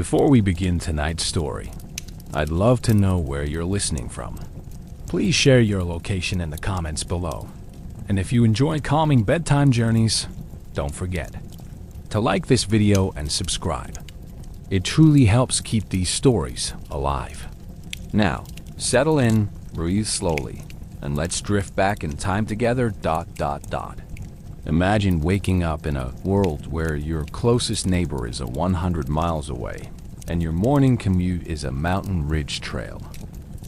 Before we begin tonight's story, I'd love to know where you're listening from. Please share your location in the comments below. And if you enjoy calming bedtime journeys, don't forget to like this video and subscribe. It truly helps keep these stories alive. Now, settle in, breathe slowly, and let's drift back in time together. Imagine waking up in a world where your closest neighbor is 100 miles away, and your morning commute is a mountain ridge trail.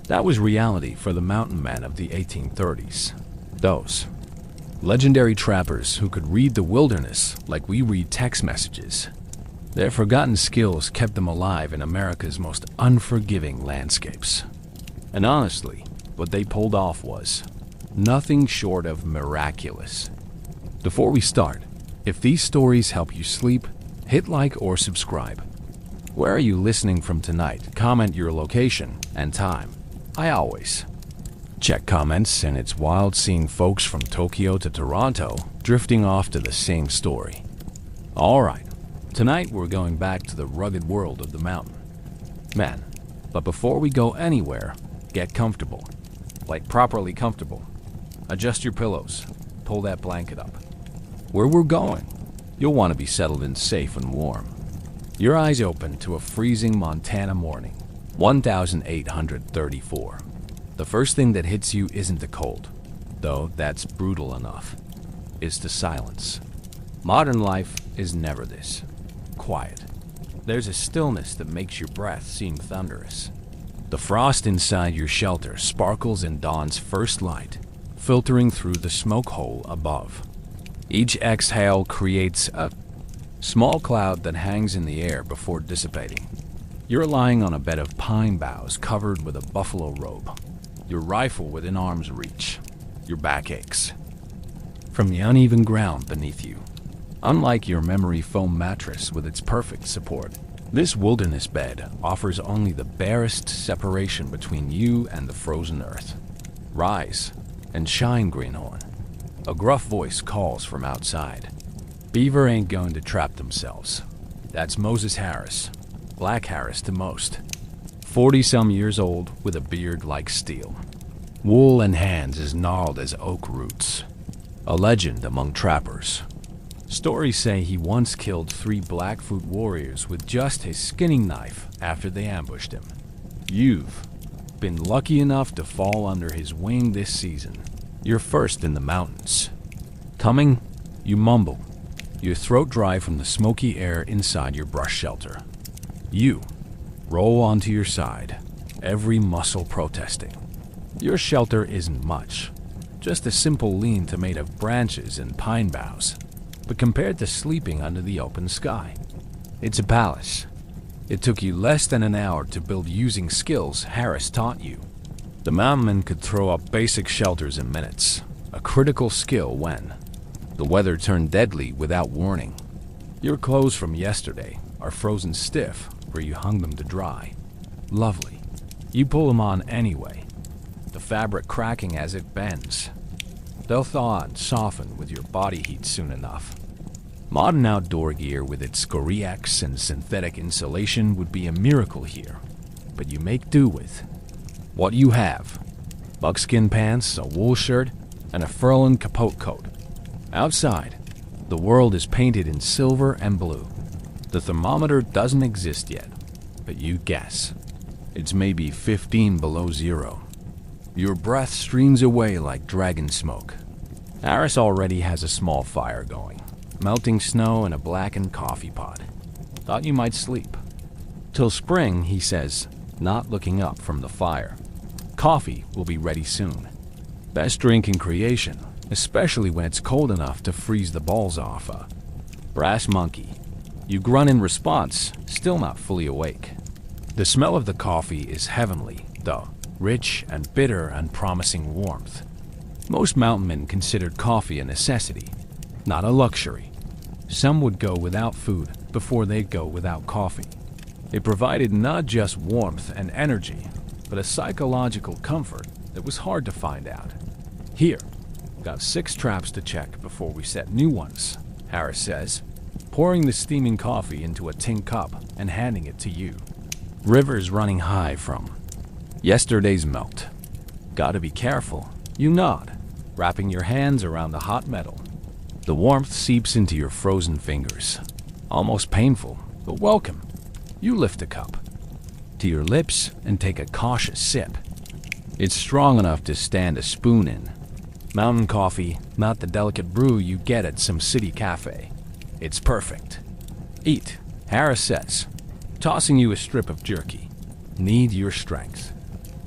That was reality for the mountain men of the 1830s. Those legendary trappers who could read the wilderness like we read text messages. Their forgotten skills kept them alive in America's most unforgiving landscapes. And honestly, what they pulled off was nothing short of miraculous. Before we start, if these stories help you sleep, hit like or subscribe. Where are you listening from tonight? Comment your location and time. I always check comments, and it's wild seeing folks from Tokyo to Toronto drifting off to the same story. Alright, tonight we're going back to the rugged world of the mountain men. But before we go anywhere, get comfortable. Like properly comfortable. Adjust your pillows. Pull that blanket up. Where we're going, you'll want to be settled in safe and warm. Your eyes open to a freezing Montana morning, 1834. The first thing that hits you isn't the cold, though that's brutal enough. It's the silence. Modern life is never this quiet. There's a stillness that makes your breath seem thunderous. The frost inside your shelter sparkles in dawn's first light, filtering through the smoke hole above. Each exhale creates a small cloud that hangs in the air before dissipating. You're lying on a bed of pine boughs covered with a buffalo robe, your rifle within arm's reach. Your back aches from the uneven ground beneath you. Unlike your memory foam mattress with its perfect support, this wilderness bed offers only the barest separation between you and the frozen earth. Rise and shine, greenhorn. A gruff voice calls from outside. Beaver ain't going to trap themselves. That's Moses Harris, Black Harris to most. 40-some years old with a beard like steel. Wool and hands as gnarled as oak roots. A legend among trappers. Stories say he once killed 3 Blackfoot warriors with just his skinning knife after they ambushed him. You've been lucky enough to fall under his wing this season. You're first in the mountains. Coming, you mumble, your throat dry from the smoky air inside your brush shelter. You roll onto your side, every muscle protesting. Your shelter isn't much, just a simple lean-to made of branches and pine boughs. But compared to sleeping under the open sky, it's a palace. It took you less than an hour to build using skills Harris taught you. The mountain men could throw up basic shelters in minutes, a critical skill when the weather turned deadly without warning. Your clothes from yesterday are frozen stiff where you hung them to dry. Lovely. You pull them on anyway, the fabric cracking as it bends. They'll thaw and soften with your body heat soon enough. Modern outdoor gear with its Scoriax and synthetic insulation would be a miracle here, but you make do with what you have. Buckskin pants, a wool shirt, and a furlin capote coat. Outside, the world is painted in silver and blue. The thermometer doesn't exist yet, but you guess. It's maybe 15 below zero. Your breath streams away like dragon smoke. Harris already has a small fire going, melting snow in a blackened coffee pot. Thought you might sleep. Till spring, he says, not looking up from the fire. Coffee will be ready soon. Best drink in creation, especially when it's cold enough to freeze the balls off a brass monkey. You grunt in response, still not fully awake. The smell of the coffee is heavenly, though, rich and bitter and promising warmth. Most mountain men considered coffee a necessity, not a luxury. Some would go without food before they'd go without coffee. It provided not just warmth and energy, but a psychological comfort that was hard to find out. Here, got 6 traps to check before we set new ones, Harris says, pouring the steaming coffee into a tin cup. and handing it to you. Rivers running high from yesterday's melt. Gotta be careful. You nod, wrapping your hands around the hot metal. The warmth seeps into your frozen fingers. Almost painful, but welcome. You lift a cup to your lips and take a cautious sip. It's strong enough to stand a spoon in. Mountain coffee, not the delicate brew you get at some city cafe. It's perfect. Eat, Harris says, tossing you a strip of jerky. Need your strength.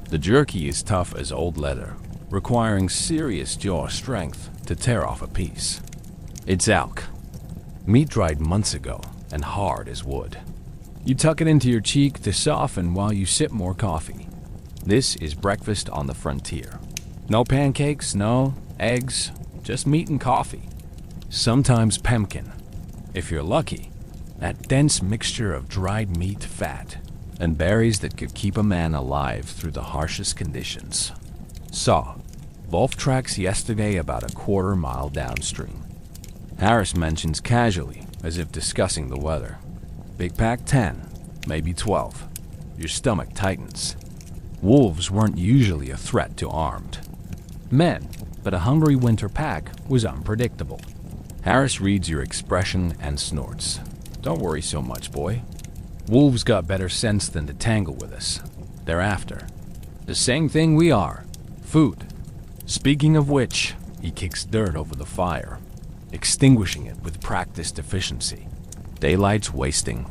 The jerky is tough as old leather, requiring serious jaw strength to tear off a piece. It's elk. Meat dried months ago and hard as wood. You tuck it into your cheek to soften while you sip more coffee. This is breakfast on the frontier. No pancakes, no eggs, just meat and coffee. Sometimes pemmican. If you're lucky, that dense mixture of dried meat, fat, and berries that could keep a man alive through the harshest conditions. Saw wolf tracks yesterday about a quarter-mile downstream. Harris mentions casually, as if discussing the weather. Big pack 10, maybe 12. Your stomach tightens. Wolves weren't usually a threat to armed men, but a hungry winter pack was unpredictable. Harris reads your expression and snorts. Don't worry so much, boy. Wolves got better sense than to tangle with us. They're after the same thing we are, food. Speaking of which, he kicks dirt over the fire, extinguishing it with practiced efficiency. Daylight's wasting.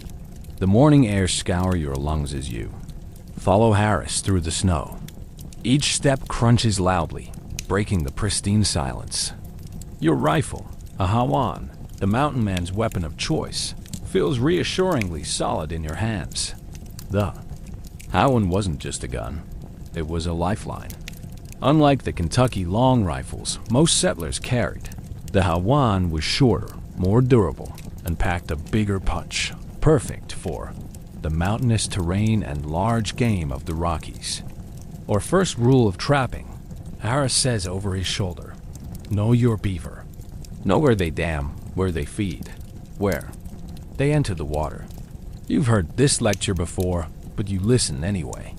The morning air scour your lungs as you follow Harris through the snow. Each step crunches loudly, breaking the pristine silence. Your rifle, a Hawan, the mountain man's weapon of choice, feels reassuringly solid in your hands. The Hawan wasn't just a gun, it was a lifeline. Unlike the Kentucky long rifles most settlers carried, the Hawan was shorter, more durable, and packed a bigger punch, perfect for the mountainous terrain and large game of the Rockies. Or first rule of trapping, Harris says over his shoulder, know your beaver. Know where they dam, where they feed, where they enter the water. You've heard this lecture before, but you listen anyway.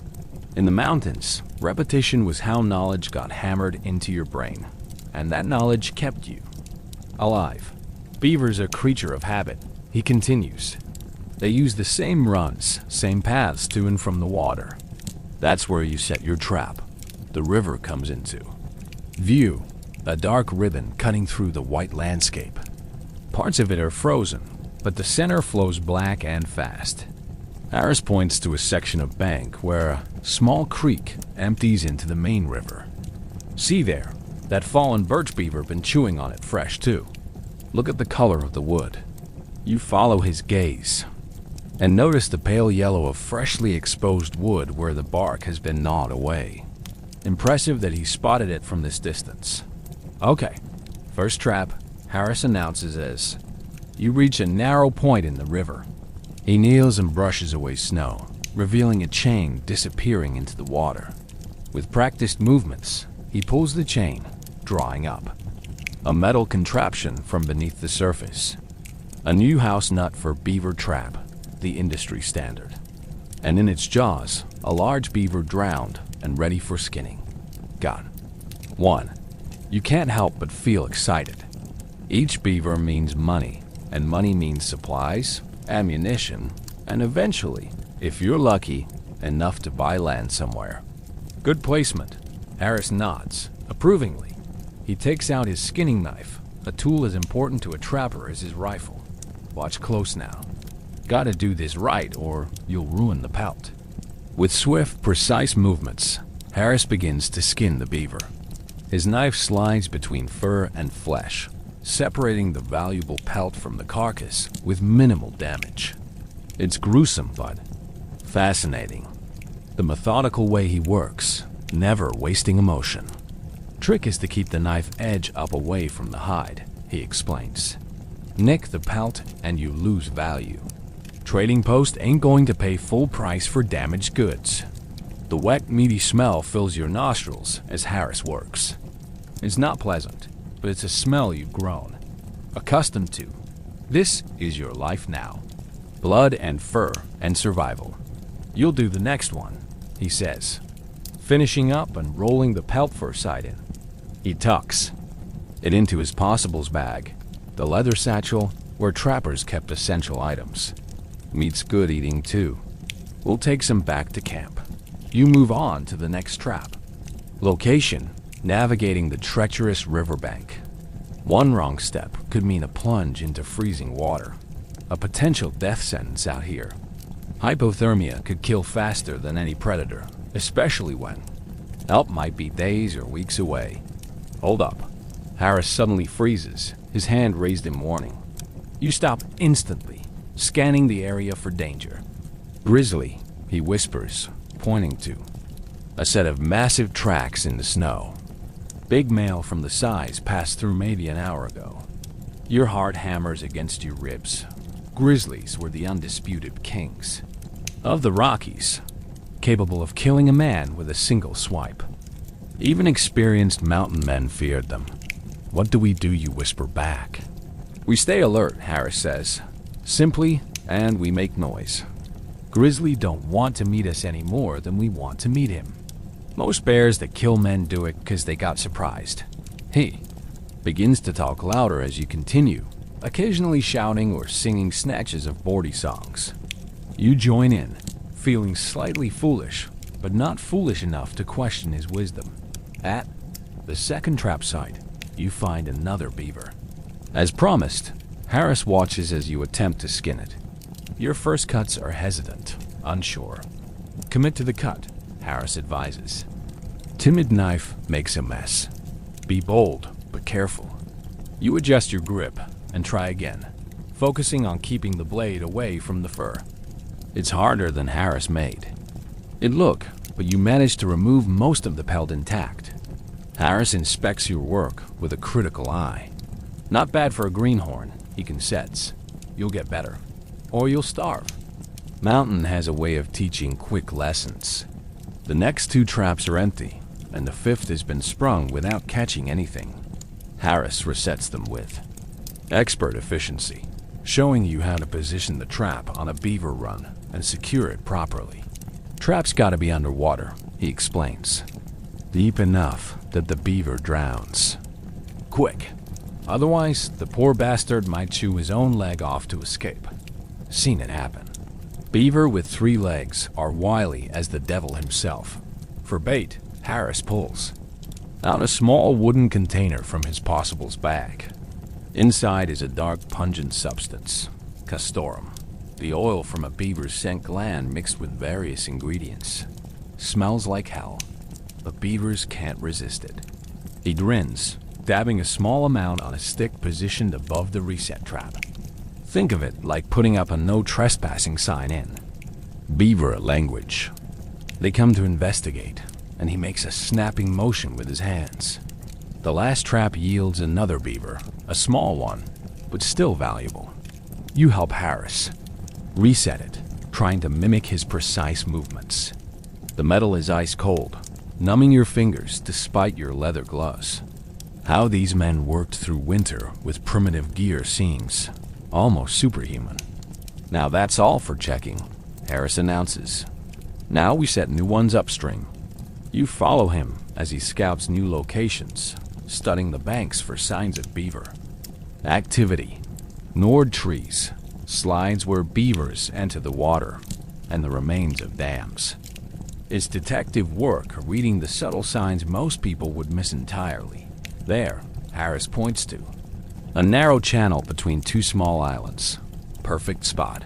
In the mountains, repetition was how knowledge got hammered into your brain, and that knowledge kept you alive. Beaver's a creature of habit, he continues. They use the same runs, same paths to and from the water. That's where you set your trap. The river comes into view, a dark ribbon cutting through the white landscape. Parts of it are frozen, but the center flows black and fast. Harris points to a section of bank where a small creek empties into the main river. See there, that fallen birch beaver been chewing on it fresh too. Look at the color of the wood. You follow his gaze and notice the pale yellow of freshly exposed wood where the bark has been gnawed away. Impressive that he spotted it from this distance. Okay, first trap, Harris announces as you reach a narrow point in the river. He kneels and brushes away snow, revealing a chain disappearing into the water. With practiced movements, he pulls the chain, drawing up a metal contraption from beneath the surface. A new house nut for beaver trap, the industry standard. And in its jaws, a large beaver drowned and ready for skinning. Got 1. You can't help but feel excited. Each beaver means money, and money means supplies, ammunition, and eventually, if you're lucky, enough to buy land somewhere. Good placement. Harris nods, approvingly. He takes out his skinning knife, a tool as important to a trapper as his rifle. Watch close now. Gotta do this right or you'll ruin the pelt. With swift, precise movements, Harris begins to skin the beaver. His knife slides between fur and flesh, separating the valuable pelt from the carcass with minimal damage. It's gruesome but fascinating. The methodical way he works, never wasting emotion. Trick is to keep the knife edge up away from the hide, he explains. Nick the pelt and you lose value. Trading post ain't going to pay full price for damaged goods. The wet, meaty smell fills your nostrils as Harris works. It's not pleasant, but it's a smell you've grown accustomed to. This is your life now. blood and fur and survival. You'll do the next one, he says, finishing up and rolling the pelt fur side in. He tucks it into his possibles bag, the leather satchel where trappers kept essential items. Meat's good eating too. We'll take some back to camp. You move on to the next trap. Location: navigating the treacherous riverbank. One wrong step could mean a plunge into freezing water. A potential death sentence out here. Hypothermia could kill faster than any predator, especially when help might be days or weeks away. Hold up. Harris suddenly freezes, his hand raised in warning. You stop instantly, scanning the area for danger. Grizzly, he whispers, pointing to a set of massive tracks in the snow. Big male from the size passed through maybe an hour ago. Your heart hammers against your ribs. Grizzlies were the undisputed kings of the Rockies, capable of killing a man with a single swipe. Even experienced mountain men feared them. What do we do, you whisper back. We stay alert, Harris says. Simply, and we make noise. Grizzly don't want to meet us any more than we want to meet him. Most bears that kill men do it because they got surprised. He begins to talk louder as you continue, occasionally shouting or singing snatches of Bordy songs. You join in, feeling slightly foolish, but not foolish enough to question his wisdom. At the second trap site, you find another beaver. As promised, Harris watches as you attempt to skin it. Your first cuts are hesitant, unsure. Commit to the cut, Harris advises. Timid knife makes a mess. Be bold, but careful. You adjust your grip and try again, focusing on keeping the blade away from the fur. It's harder than Harris made. But you manage to remove most of the pelt intact. Harris inspects your work with a critical eye. Not bad for a greenhorn, he consents. You'll get better, or you'll starve. Mountain has a way of teaching quick lessons. The next two traps are empty, and the fifth has been sprung without catching anything. Harris resets them with expert efficiency, showing you how to position the trap on a beaver run and secure it properly. Trap's gotta be underwater, he explains. Deep enough that the beaver drowns. Quick. Otherwise, the poor bastard might chew his own leg off to escape. Seen it happen. Beaver with 3 legs are wily as the devil himself. For bait, Harris pulls out a small wooden container from his possibles bag. Inside is a dark, pungent substance, castoreum, the oil from a beaver's scent gland mixed with various ingredients. Smells like hell, but beavers can't resist it. He grins, dabbing a small amount on a stick positioned above the reset trap. Think of it like putting up a no trespassing sign in beaver language. They come to investigate, and he makes a snapping motion with his hands. The last trap yields another beaver, a small one, but still valuable. You help Harris reset it, trying to mimic his precise movements. The metal is ice cold, numbing your fingers despite your leather gloves. How these men worked through winter with primitive gear seems almost superhuman. Now that's all for checking, Harris announces. Now we set new ones upstream. You follow him as he scouts new locations, studying the banks for signs of beaver activity. Nord trees, slides where beavers enter the water, and the remains of dams. It's detective work reading the subtle signs most people would miss entirely. There, Harris points to a narrow channel between 2 small islands. Perfect spot.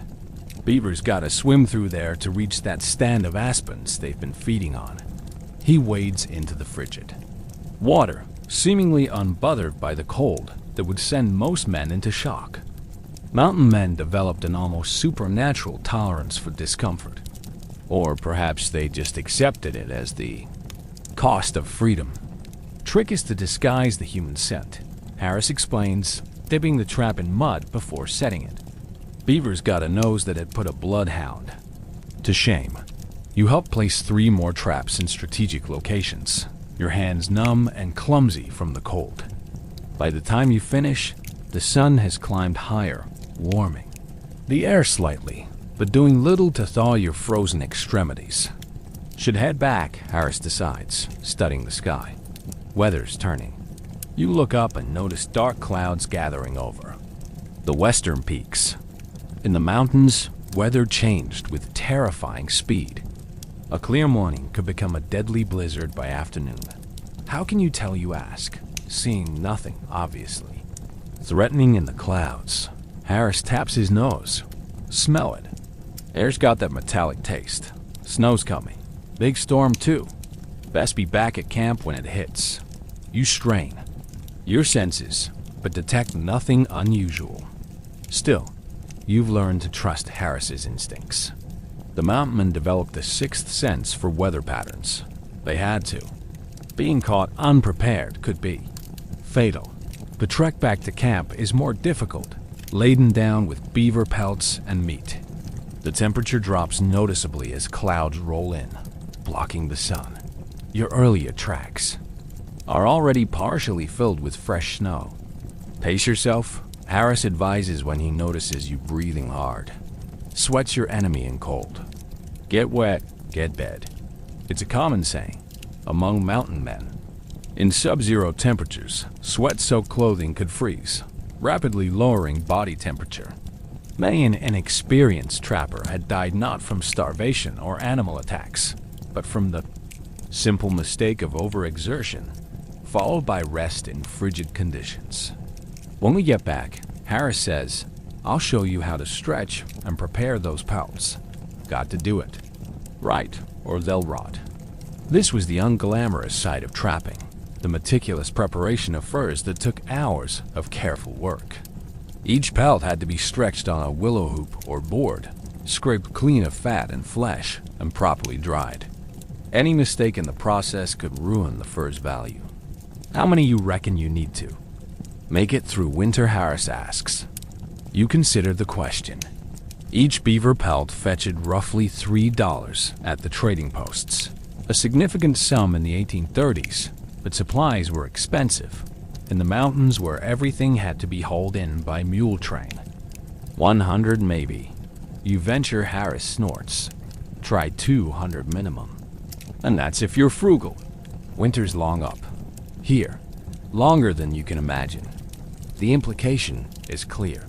Beavers gotta swim through there to reach that stand of aspens they've been feeding on. He wades into the frigid water, seemingly unbothered by the cold that would send most men into shock. Mountain men developed an almost supernatural tolerance for discomfort. Or perhaps they just accepted it as the cost of freedom. Trick is to disguise the human scent, Harris explains, dipping the trap in mud before setting it. Beavers got a nose that had put a bloodhound to shame. You help place 3 more traps in strategic locations, your hands numb and clumsy from the cold. By the time you finish, the sun has climbed higher, warming. the air slightly, but doing little to thaw your frozen extremities. Should head back, Harris decides, studying the sky. Weather's turning. You look up and notice dark clouds gathering over the western peaks. In the mountains, weather changed with terrifying speed. A clear morning could become a deadly blizzard by afternoon. How can you tell, you ask? Seeing nothing, obviously. Threatening in the clouds. Harris taps his nose. Smell it. Air's got that metallic taste. Snow's coming. Big storm too. Best be back at camp when it hits. You strain your senses, but detect nothing unusual. Still, you've learned to trust Harris's instincts. The mountain men developed a sixth sense for weather patterns. They had to. Being caught unprepared could be fatal. The trek back to camp is more difficult, laden down with beaver pelts and meat. The temperature drops noticeably as clouds roll in, blocking the sun. Your earlier tracks are already partially filled with fresh snow. Pace yourself, Harris advises when he notices you breathing hard. Sweat's your enemy in cold. Get wet, get bed. It's a common saying among mountain men. In sub-zero temperatures, sweat-soaked clothing could freeze, rapidly lowering body temperature. Many an inexperienced trapper had died not from starvation or animal attacks, but from the simple mistake of overexertion, followed by rest in frigid conditions. When we get back, Harris says, I'll show you how to stretch and prepare those pelts. Got to do it. Right, or they'll rot. This was the unglamorous side of trapping, the meticulous preparation of furs that took hours of careful work. Each pelt had to be stretched on a willow hoop or board, scraped clean of fat and flesh, and properly dried. Any mistake in the process could ruin the fur's value. How many you reckon you need to make it through winter, Harris asks. You consider the question. Each beaver pelt fetched roughly $3 at the trading posts, a significant sum in the 1830s, but supplies were expensive in the mountains where everything had to be hauled in by mule train. 100 maybe. You venture, Harris snorts. Try 200 minimum. And that's if you're frugal. Winter's long up. Here, longer than you can imagine. The implication is clear.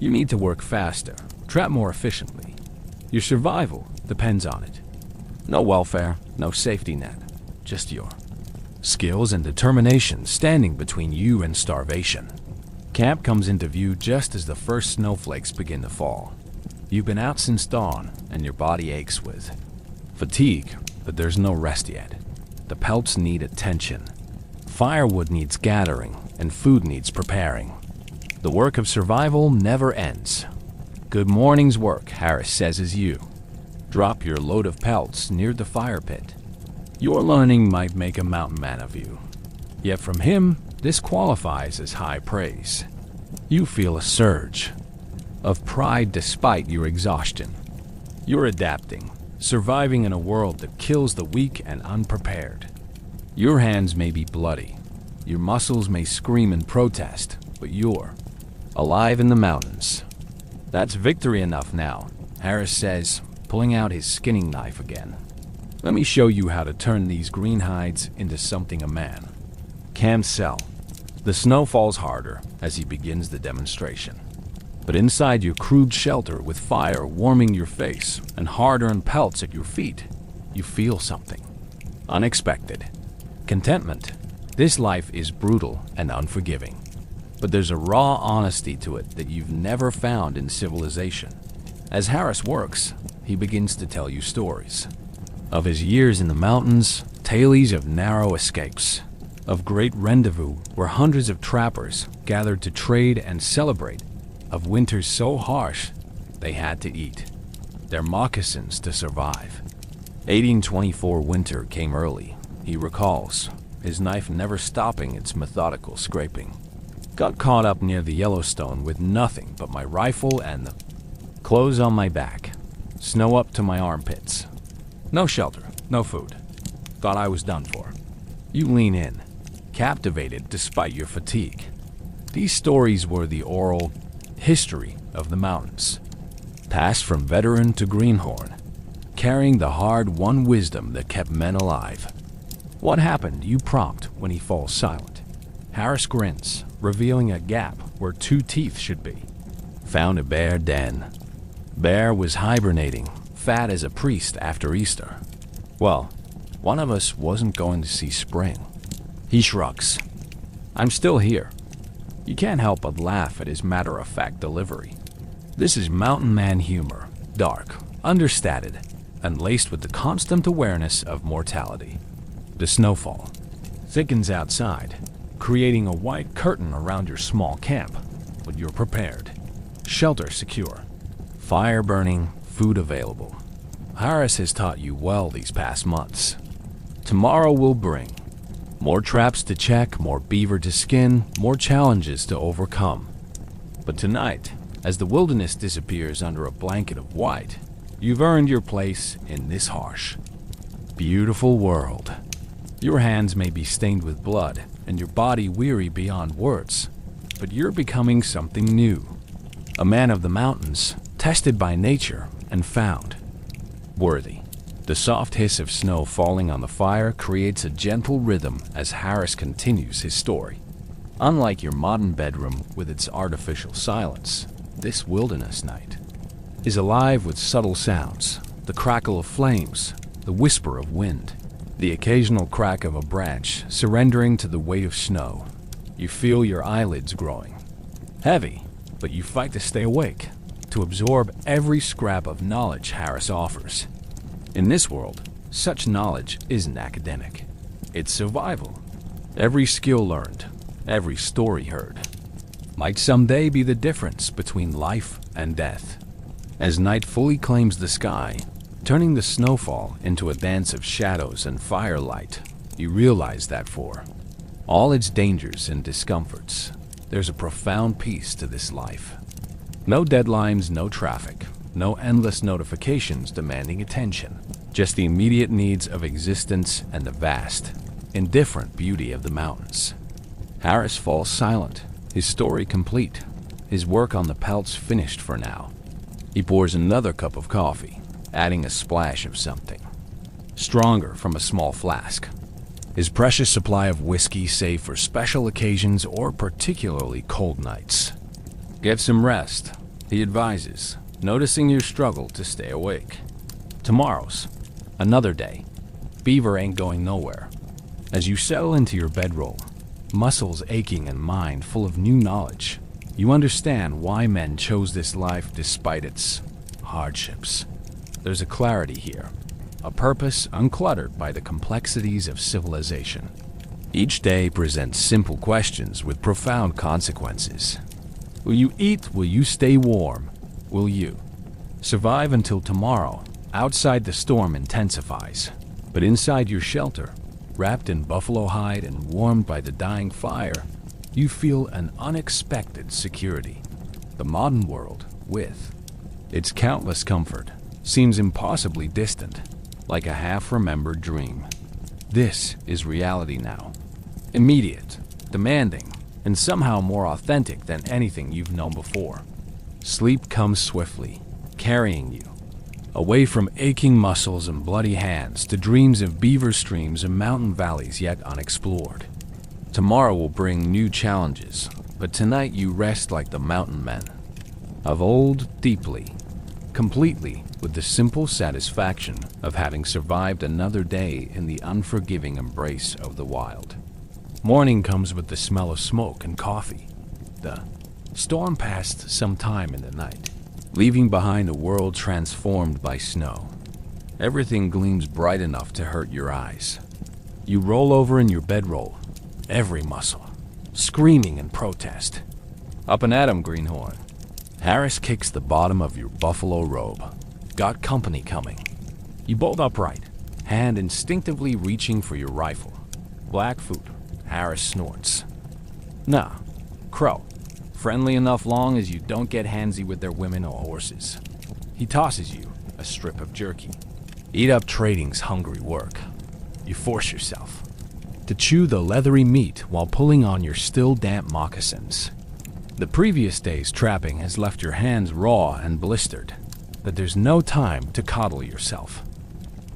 You need to work faster, trap more efficiently. Your survival depends on it. No welfare, no safety net, just your skills and determination standing between you and starvation. Camp comes into view just as the first snowflakes begin to fall. You've been out since dawn, and your body aches with fatigue, but there's no rest yet. The pelts need attention. Firewood needs gathering, and food needs preparing. The work of survival never ends. Good morning's work, Harris says as you drop your load of pelts near the fire pit. Your learning might make a mountain man of you. Yet from him, this qualifies as high praise. You feel a surge of pride despite your exhaustion. You're adapting, surviving in a world that kills the weak and unprepared. Your hands may be bloody, your muscles may scream in protest, but you're alive in the mountains. That's victory enough now, Harris says, pulling out his skinning knife again. Let me show you how to turn these green hides into something a man can sell. The snow falls harder as he begins the demonstration. But inside your crude shelter with fire warming your face and hard-earned pelts at your feet, you feel something unexpected. Contentment. This life is brutal and unforgiving. But there's a raw honesty to it that you've never found in civilization. As Harris works, he begins to tell you stories of his years in the mountains, tales of narrow escapes, of great rendezvous where hundreds of trappers gathered to trade and celebrate, of winters so harsh they had to eat their moccasins to survive. 1824 winter came early, he recalls, his knife never stopping its methodical scraping. Got caught up near the Yellowstone with nothing but my rifle and the clothes on my back, snow up to my armpits. No shelter, no food. Thought I was done for. You lean in, captivated despite your fatigue. These stories were the oral history of the mountains. passed from veteran to greenhorn, carrying the hard-won wisdom that kept men alive. What happened, you prompt, when he falls silent? Harris grins, revealing a gap where two teeth should be. Found a bear den. Bear was hibernating, fat as a priest after Easter. Well, one of us wasn't going to see spring. He shrugs. I'm still here. You can't help but laugh at his matter-of-fact delivery. This is mountain man humor, dark, understated, and laced with the constant awareness of mortality. The snowfall thickens outside, creating a white curtain around your small camp, but you're prepared. Shelter secure. Fire burning, food available. Harris has taught you well these past months. Tomorrow will bring more traps to check, more beaver to skin, more challenges to overcome. But tonight, as the wilderness disappears under a blanket of white, you've earned your place in this harsh, beautiful world. Your hands may be stained with blood and your body weary beyond words, but you're becoming something new. A man of the mountains, tested by nature and found worthy. The soft hiss of snow falling on the fire creates a gentle rhythm as Harris continues his story. Unlike your modern bedroom with its artificial silence, this wilderness night is alive with subtle sounds, the crackle of flames, the whisper of wind, the occasional crack of a branch surrendering to the weight of snow. You feel your eyelids growing. Heavy, but you fight to stay awake, to absorb every scrap of knowledge Harris offers. In this world, such knowledge isn't academic. It's survival. Every skill learned, every story heard, might someday be the difference between life and death. As night fully claims the sky, turning the snowfall into a dance of shadows and firelight, you realize that for all its dangers and discomforts, there's a profound peace to this life. No deadlines, no traffic, no endless notifications demanding attention, just the immediate needs of existence and the vast, indifferent beauty of the mountains. Harris falls silent, his story complete, his work on the pelts finished for now. He pours another cup of coffee, adding a splash of something stronger from a small flask. His precious supply of whiskey saved for special occasions or particularly cold nights. Get some rest, he advises, noticing your struggle to stay awake. Tomorrow's another day. Beaver ain't going nowhere. As you settle into your bedroll, muscles aching and mind full of new knowledge, you understand why men chose this life despite its hardships. There's a clarity here, a purpose uncluttered by the complexities of civilization. Each day presents simple questions with profound consequences. Will you eat? Will you stay warm? Will you survive until tomorrow? Outside, the storm intensifies, but inside your shelter, wrapped in buffalo hide and warmed by the dying fire, you feel an unexpected security. The modern world, with its countless comfort, seems impossibly distant, like a half-remembered dream. This is reality now. Immediate, demanding, and somehow more authentic than anything you've known before. Sleep comes swiftly, carrying you away from aching muscles and bloody hands to dreams of beaver streams and mountain valleys yet unexplored. Tomorrow will bring new challenges, but tonight you rest like the mountain men of old, deeply, completely, with the simple satisfaction of having survived another day in the unforgiving embrace of the wild. Morning comes with the smell of smoke and coffee. The storm passed some time in the night, leaving behind a world transformed by snow. Everything gleams bright enough to hurt your eyes. You roll over in your bedroll, every muscle screaming in protest. Up and at 'em, greenhorn. Harris kicks the bottom of your buffalo robe. Got company coming. You bolt upright, hand instinctively reaching for your rifle. Blackfoot, Harris snorts. Nah, Crow. Friendly enough long as you don't get handsy with their women or horses. He tosses you a strip of jerky. Eat up trading's hungry work. You force yourself to chew the leathery meat while pulling on your still damp moccasins. The previous day's trapping has left your hands raw and blistered. that there's no time to coddle yourself.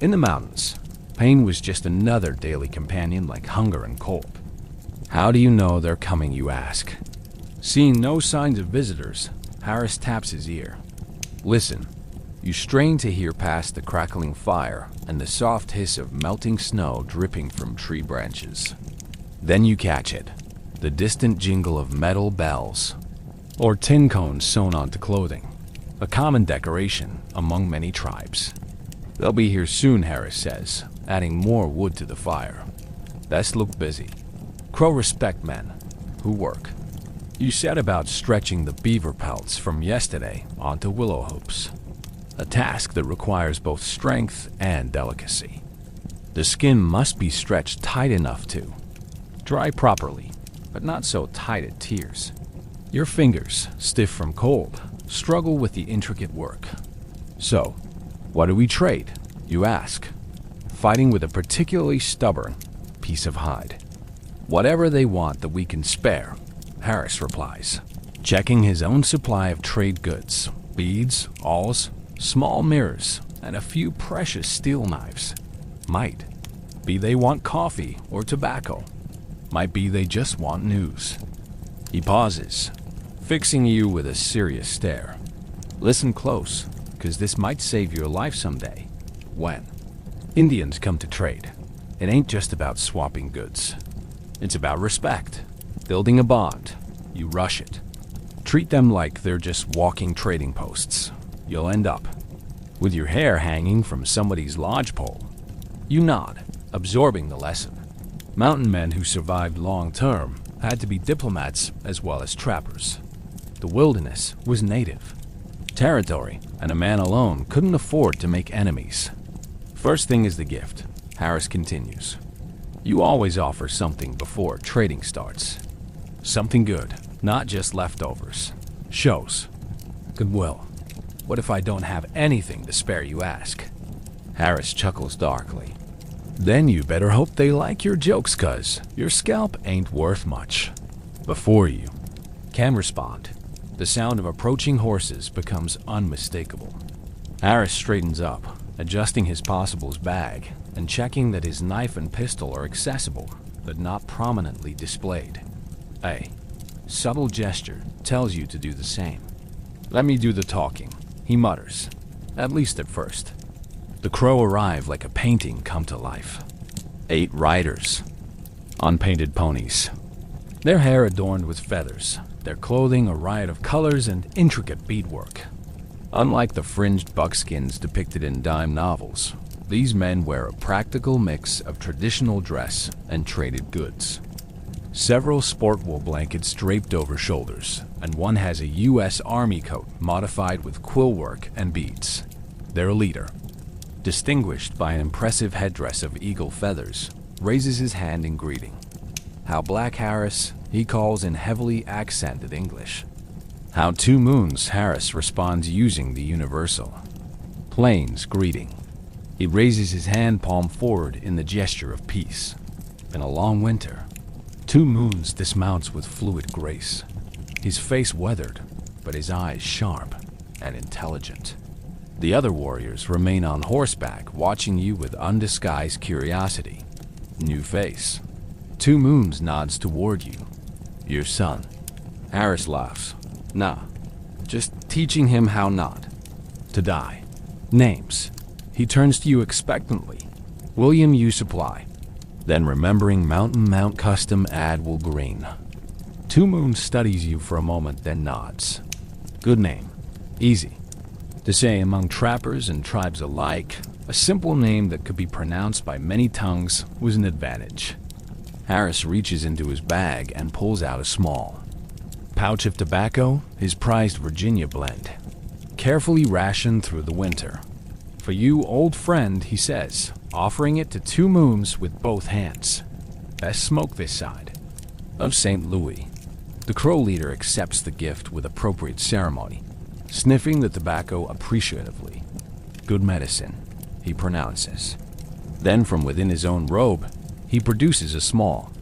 In the mountains, pain was just another daily companion like hunger and cold. How do you know they're coming, you ask? Seeing no signs of visitors, Harris taps his ear. Listen. You strain to hear past the crackling fire and the soft hiss of melting snow dripping from tree branches. Then you catch it, the distant jingle of metal bells, or tin cones sewn onto clothing, a common decoration among many tribes. They'll be here soon, Harris says, adding more wood to the fire. Best look busy. Crow respect men who work. You set about stretching the beaver pelts from yesterday onto willow hoops, a task that requires both strength and delicacy. The skin must be stretched tight enough to dry properly, but not so tight it tears. Your fingers, stiff from cold, struggle with the intricate work. So, what do we trade, you ask, fighting with a particularly stubborn piece of hide. Whatever they want that we can spare, Harris replies, checking his own supply of trade goods, beads, awls, small mirrors, and a few precious steel knives. Might be they want coffee or tobacco. Might be they just want news. He pauses, fixing you with a serious stare. Listen close, because this might save your life someday. When Indians come to trade, it ain't just about swapping goods. It's about respect, building a bond. You rush it. Treat them like they're just walking trading posts. You'll end up with your hair hanging from somebody's lodgepole. You nod, absorbing the lesson. Mountain men who survived long-term had to be diplomats as well as trappers. The wilderness was native territory, and a man alone couldn't afford to make enemies. First thing is the gift, Harris continues. You always offer something before trading starts. Something good, not just leftovers. Shows goodwill. What if I don't have anything to spare, you ask? Harris chuckles darkly. Then you better hope they like your jokes, cuz your scalp ain't worth much. Before you can respond, the sound of approaching horses becomes unmistakable. Harris straightens up, adjusting his possibles bag and checking that his knife and pistol are accessible but not prominently displayed. A subtle gesture tells you to do the same. Let me do the talking, he mutters, at least at first. The crow arrive like a painting come to life. 8 riders, unpainted ponies, their hair adorned with feathers, their clothing a riot of colors and intricate beadwork. Unlike the fringed buckskins depicted in dime novels, these men wear a practical mix of traditional dress and traded goods. Several sport wool blankets draped over shoulders, and one has a U.S. Army coat modified with quill work and beads. Their leader, distinguished by an impressive headdress of eagle feathers, raises his hand in greeting. How Black Harris, he calls in heavily accented English. How 2 Moons, Harris responds using the universal Plains greeting. He raises his hand palm forward in the gesture of peace. In a long winter, 2 Moons dismounts with fluid grace, his face weathered, but his eyes sharp and intelligent. The other warriors remain on horseback, watching you with undisguised curiosity. New face. 2 Moons nods toward you. Your son. Harris laughs. Nah, just teaching him how not to die. Names. He turns to you expectantly. William U. Supply. Then remembering Mountain Mount Custom Adwell Green. 2 Moons studies you for a moment, then nods. Good name. Easy to say among trappers and tribes alike. A simple name that could be pronounced by many tongues was an advantage. Harris reaches into his bag and pulls out a small pouch of tobacco, his prized Virginia blend, carefully rationed through the winter. For you, old friend, he says, offering it to 2 Moons with both hands. Best smoke this side of St. Louis. The Crow leader accepts the gift with appropriate ceremony, sniffing the tobacco appreciatively. Good medicine, he pronounces. Then from within his own robe, he produces a small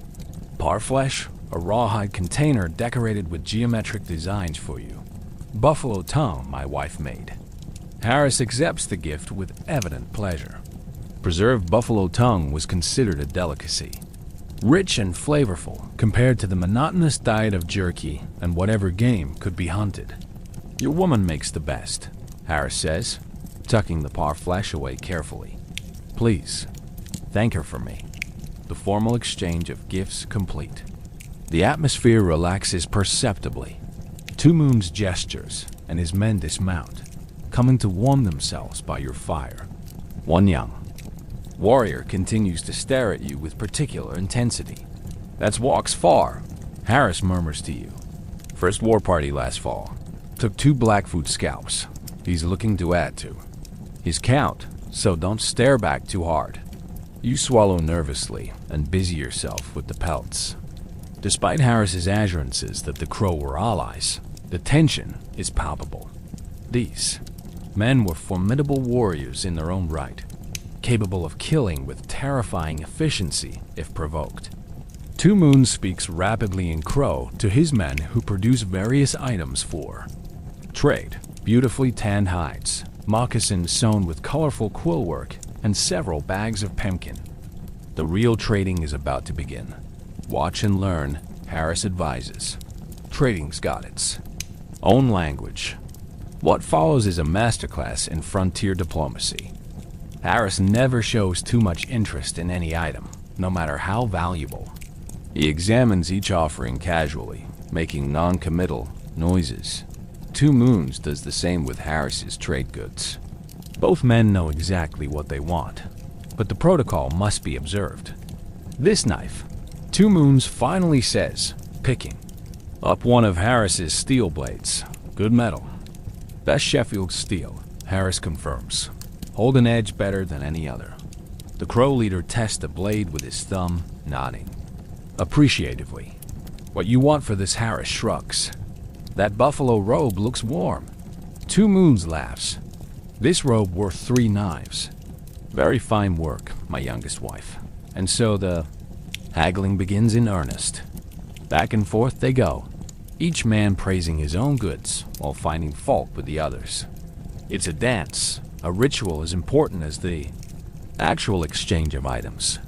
parfleche, a rawhide container decorated with geometric designs for you. Buffalo tongue my wife made. Harris accepts the gift with evident pleasure. Preserved buffalo tongue was considered a delicacy, rich and flavorful compared to the monotonous diet of jerky and whatever game could be hunted. Your woman makes the best, Harris says, tucking the par flesh away carefully. Please, thank her for me. The formal exchange of gifts complete. The atmosphere relaxes perceptibly. Two Moons gestures and his men dismount, coming to warm themselves by your fire. One young warrior continues to stare at you with particular intensity. That's walks far, Harris murmurs to you. First war party last fall. Took 2 Blackfoot scalps. He's looking to add to his count, so don't stare back too hard. You swallow nervously and busy yourself with the pelts. Despite Harris's assurances that the Crow were allies, the tension is palpable. These men were formidable warriors in their own right, capable of killing with terrifying efficiency if provoked. Two Moons speaks rapidly in Crow to his men who produce various items for trade: beautifully tanned hides, moccasins sewn with colorful quill work, and several bags of pemmican. The real trading is about to begin. Watch and learn, Harris advises. Trading's got its own language. What follows is a masterclass in frontier diplomacy. Harris never shows too much interest in any item, no matter how valuable. He examines each offering casually, making non-committal noises. Two Moons does the same with Harris's trade goods. Both men know exactly what they want, but the protocol must be observed. This knife, Two Moons finally says, picking up one of Harris's steel blades. Good metal. Best Sheffield steel, Harris confirms. Hold an edge better than any other. The Crow leader tests the blade with his thumb, nodding appreciatively. What you want for this, Harris shrugs. That buffalo robe looks warm. Two Moons laughs. This robe worth 3 knives. Very fine work, my youngest wife. And so the haggling begins in earnest. Back and forth they go, each man praising his own goods while finding fault with the others. It's a dance, a ritual as important as the actual exchange of items.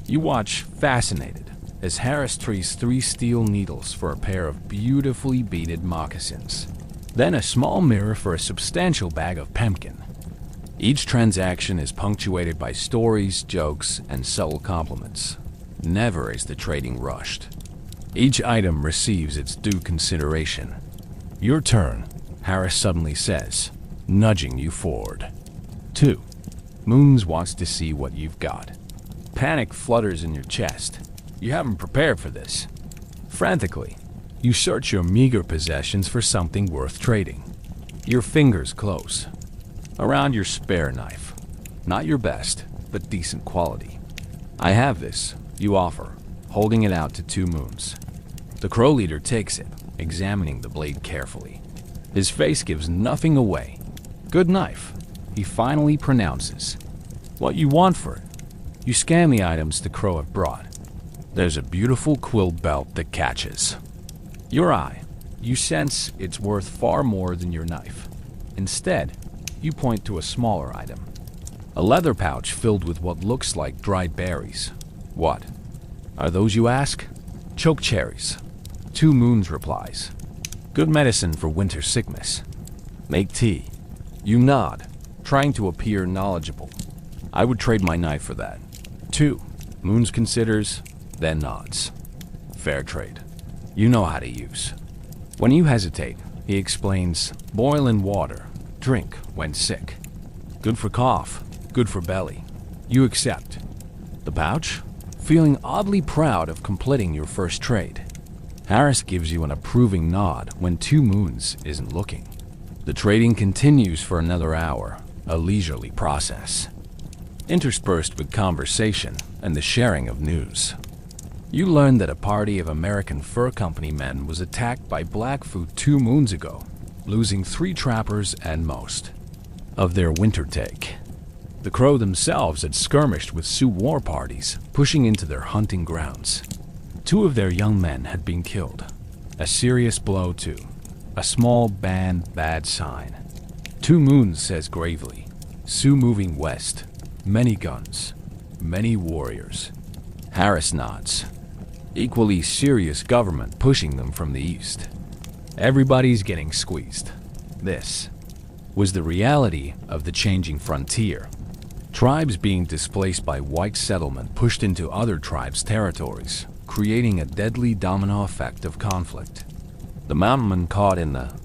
You watch, fascinated, as Harris trees 3 steel needles for a pair of beautifully beaded moccasins, then a small mirror for a substantial bag of pemmican. Each transaction is punctuated by stories, jokes, and subtle compliments. Never is the trading rushed. Each item receives its due consideration. Your turn, Harris suddenly says, nudging you forward. 2 Moons wants to see what you've got. Panic flutters in your chest. You haven't prepared for this. Frantically, you search your meager possessions for something worth trading. Your fingers close around your spare knife. Not your best, but decent quality. I have this, you offer, holding it out to Two Moons. The Crow leader takes it, examining the blade carefully. His face gives nothing away. Good knife, he finally pronounces. What you want for it? You scan the items the Crow have brought. There's a beautiful quill belt that catches your eye. You sense it's worth far more than your knife. Instead, you point to a smaller item. A leather pouch filled with what looks like dried berries. What are those, you ask? Choke cherries. Two Moons replies. Good medicine for winter sickness. Make tea. You nod, trying to appear knowledgeable. I would trade my knife for that. Two Moons considers, then nods. Fair trade. You know how to use. When you hesitate, he explains, boil in water, drink when sick. Good for cough, good for belly. You accept. The pouch? Feeling oddly proud of completing your first trade. Harris gives you an approving nod when Two Moons isn't looking. The trading continues for another hour, a leisurely process, interspersed with conversation and the sharing of news. You learn that a party of American Fur Company men was attacked by Blackfoot 2 moons ago, losing 3 trappers and most of their winter take. The Crow themselves had skirmished with Sioux war parties, pushing into their hunting grounds. 2 of their young men had been killed. A serious blow, too. A small bad sign. Two Moons says gravely. Sioux moving west. Many guns. Many warriors. Harris nods. Equally serious government pushing them from the east. Everybody's getting squeezed. This was the reality of the changing frontier. Tribes being displaced by white settlement pushed into other tribes' territories, creating a deadly domino effect of conflict. The mountain men caught in the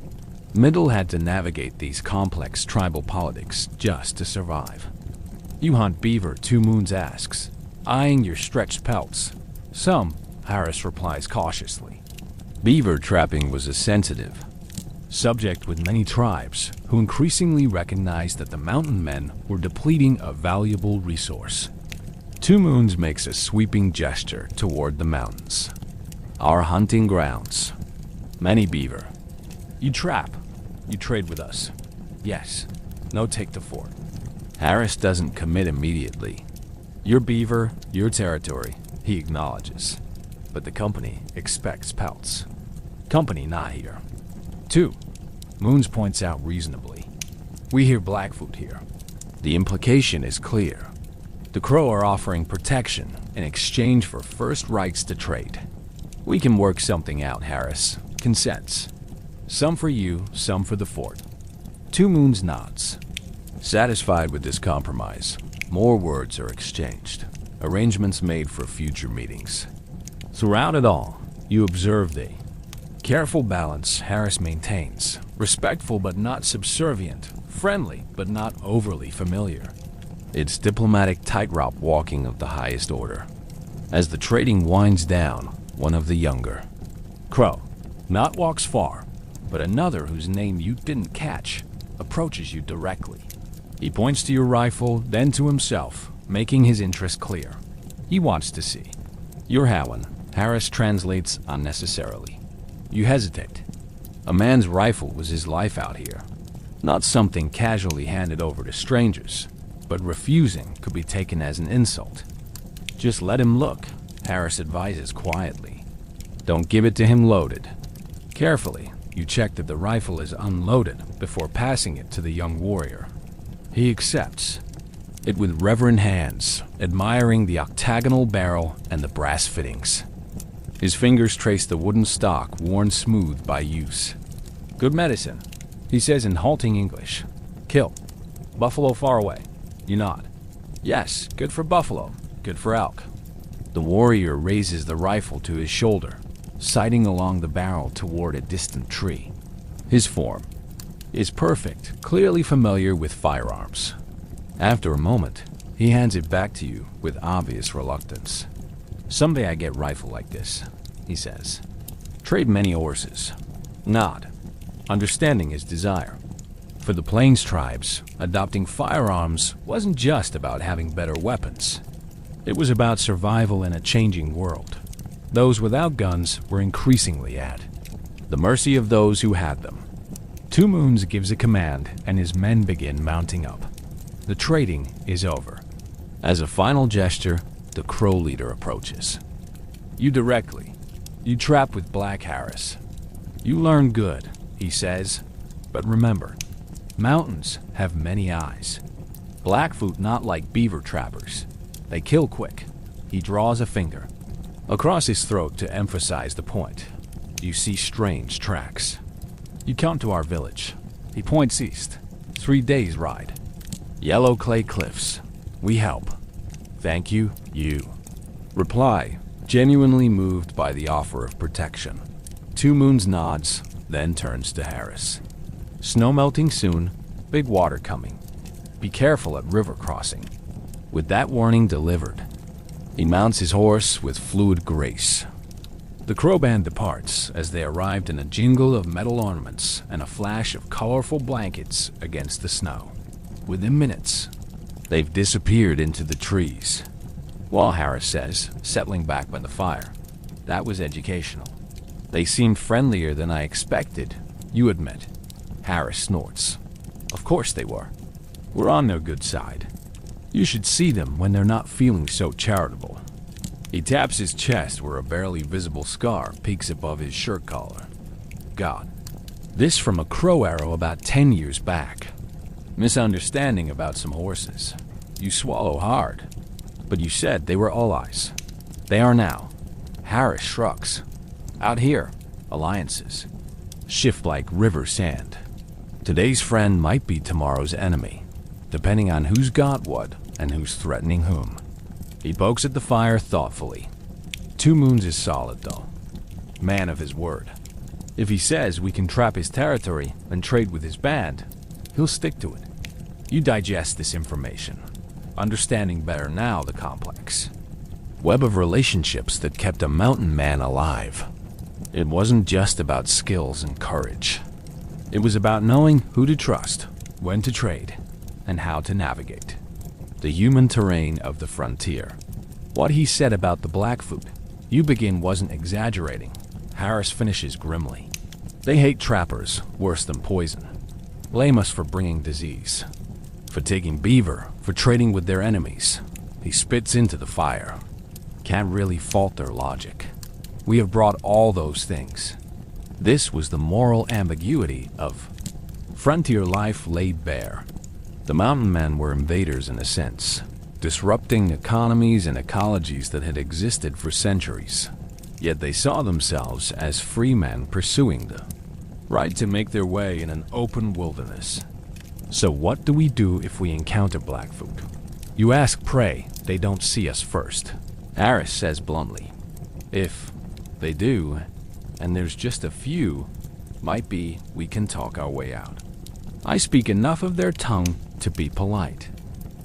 middle had to navigate these complex tribal politics just to survive. You hunt beaver, Two Moons asks, eyeing your stretched pelts. Some, Harris replies cautiously. Beaver trapping was a sensitive subject with many tribes who increasingly recognized that the mountain men were depleting a valuable resource. Two Moons makes a sweeping gesture toward the mountains. Our hunting grounds. Many beaver. You trap. You trade with us. Yes. No take the fort. Harris doesn't commit immediately. Your beaver, your territory, he acknowledges. But the company expects pelts. Company not here. Two Moons points out reasonably. We hear Blackfoot here. The implication is clear. The Crow are offering protection in exchange for first rights to trade. We can work something out, Harris. Consents. Some for you, some for the fort. Two Moons nods. Satisfied with this compromise, more words are exchanged. Arrangements made for future meetings. Throughout it all, you observe the careful balance Harris maintains. Respectful but not subservient. Friendly but not overly familiar. It's diplomatic tightrope walking of the highest order. As the trading winds down, one of the younger Crow not walks far, but another whose name you didn't catch approaches you directly. He points to your rifle, then to himself, making his interest clear. He wants to see. You're Howen. Harris translates unnecessarily. You hesitate. A man's rifle was his life out here. Not something casually handed over to strangers, but refusing could be taken as an insult. Just let him look, Harris advises quietly. Don't give it to him loaded. Carefully, you check that the rifle is unloaded before passing it to the young warrior. He accepts it with reverent hands, admiring the octagonal barrel and the brass fittings. His fingers trace the wooden stock worn smooth by use. Good medicine, he says in halting English. Kill. Buffalo far away. You nod. Yes, good for buffalo, good for elk. The warrior raises the rifle to his shoulder, sighting along the barrel toward a distant tree. His form is perfect, clearly familiar with firearms. After a moment, he hands it back to you with obvious reluctance. Someday I get rifle like this, he says. Trade many horses. Nod. Understanding his desire. For the Plains tribes, adopting firearms wasn't just about having better weapons. It was about survival in a changing world. Those without guns were increasingly at the mercy of those who had them. Two Moons gives a command and his men begin mounting up. The trading is over. As a final gesture, the Crow leader approaches. You directly. You trap with Black Harris. You learn good, he says. But remember, mountains have many eyes. Blackfoot not like beaver trappers. They kill quick. He draws a finger across his throat to emphasize the point. You see strange tracks. You come to our village. He points east. 3 days' ride. Yellow clay cliffs. We help. Thank you, you. Reply, genuinely moved by the offer of protection. Two Moons nods, then turns to Harris. Snow melting soon, big water coming. Be careful at river crossing. With that warning delivered, he mounts his horse with fluid grace. The Crow band departs as they arrived in a jingle of metal ornaments and a flash of colorful blankets against the snow. Within minutes, they've disappeared into the trees. Well, Harris says, settling back by the fire, that was educational. They seemed friendlier than I expected, you admit. Harris snorts. Of course they were. We're on their good side. You should see them when they're not feeling so charitable. He taps his chest where a barely visible scar peeks above his shirt collar. God, this from a Crow arrow about 10 years back. Misunderstanding about some horses. You swallow hard. But you said they were all eyes. They are now. Harris shrugs. Out here, alliances shift like river sand. Today's friend might be tomorrow's enemy, depending on who's got what and who's threatening whom. He pokes at the fire thoughtfully. 2 Moons is solid, though. Man of his word. If he says we can trap his territory and trade with his band, he'll stick to it. You digest this information, understanding better now the complex web of relationships that kept a mountain man alive. It wasn't just about skills and courage. It was about knowing who to trust, when to trade, and how to navigate the human terrain of the frontier. What he said about the Blackfoot, you begin wasn't exaggerating. Harris finishes grimly. They hate trappers worse than poison. Blame us for bringing disease, for taking beaver, for trading with their enemies. He spits into the fire. Can't really fault their logic. We have brought all those things. This was the moral ambiguity of frontier life laid bare. The mountain men were invaders in a sense, disrupting economies and ecologies that had existed for centuries. Yet they saw themselves as free men pursuing the right to make their way in an open wilderness. So what do we do if we encounter Blackfoot? You ask, pray they don't see us first. Harris says bluntly, if they do, and there's just a few, might be we can talk our way out. I speak enough of their tongue to be polite.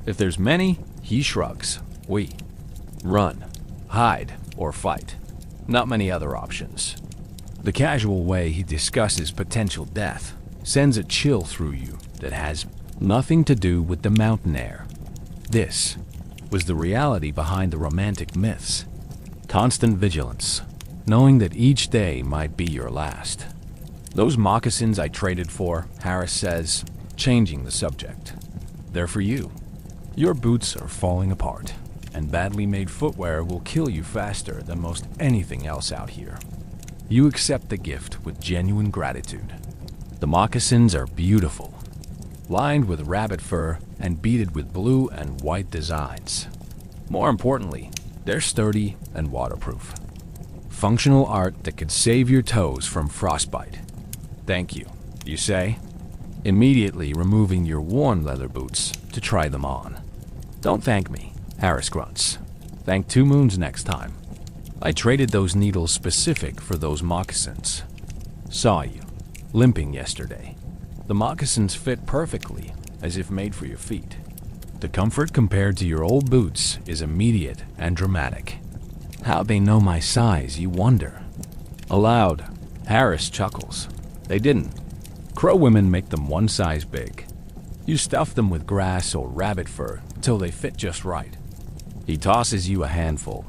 If there's many, he shrugs. We run, hide, or fight. Not many other options. The casual way he discusses potential death sends a chill through you that has nothing to do with the mountain air. This was the reality behind the romantic myths. Constant vigilance, knowing that each day might be your last. Those moccasins I traded for, Harris says, changing the subject. They're for you. Your boots are falling apart, and badly made footwear will kill you faster than most anything else out here. You accept the gift with genuine gratitude. The moccasins are beautiful, lined with rabbit fur and beaded with blue and white designs. More importantly, they're sturdy and waterproof. Functional art that could save your toes from frostbite. Thank you, you say, immediately removing your worn leather boots to try them on. Don't thank me, Harris grunts. Thank 2 Moons next time. I traded those needles specific for those moccasins. Saw you, limping yesterday. The moccasins fit perfectly, as if made for your feet. The comfort compared to your old boots is immediate and dramatic. How they know my size, you wonder. Aloud, Harris chuckles. They didn't. Crow women make them one size big. You stuff them with grass or rabbit fur till they fit just right. He tosses you a handful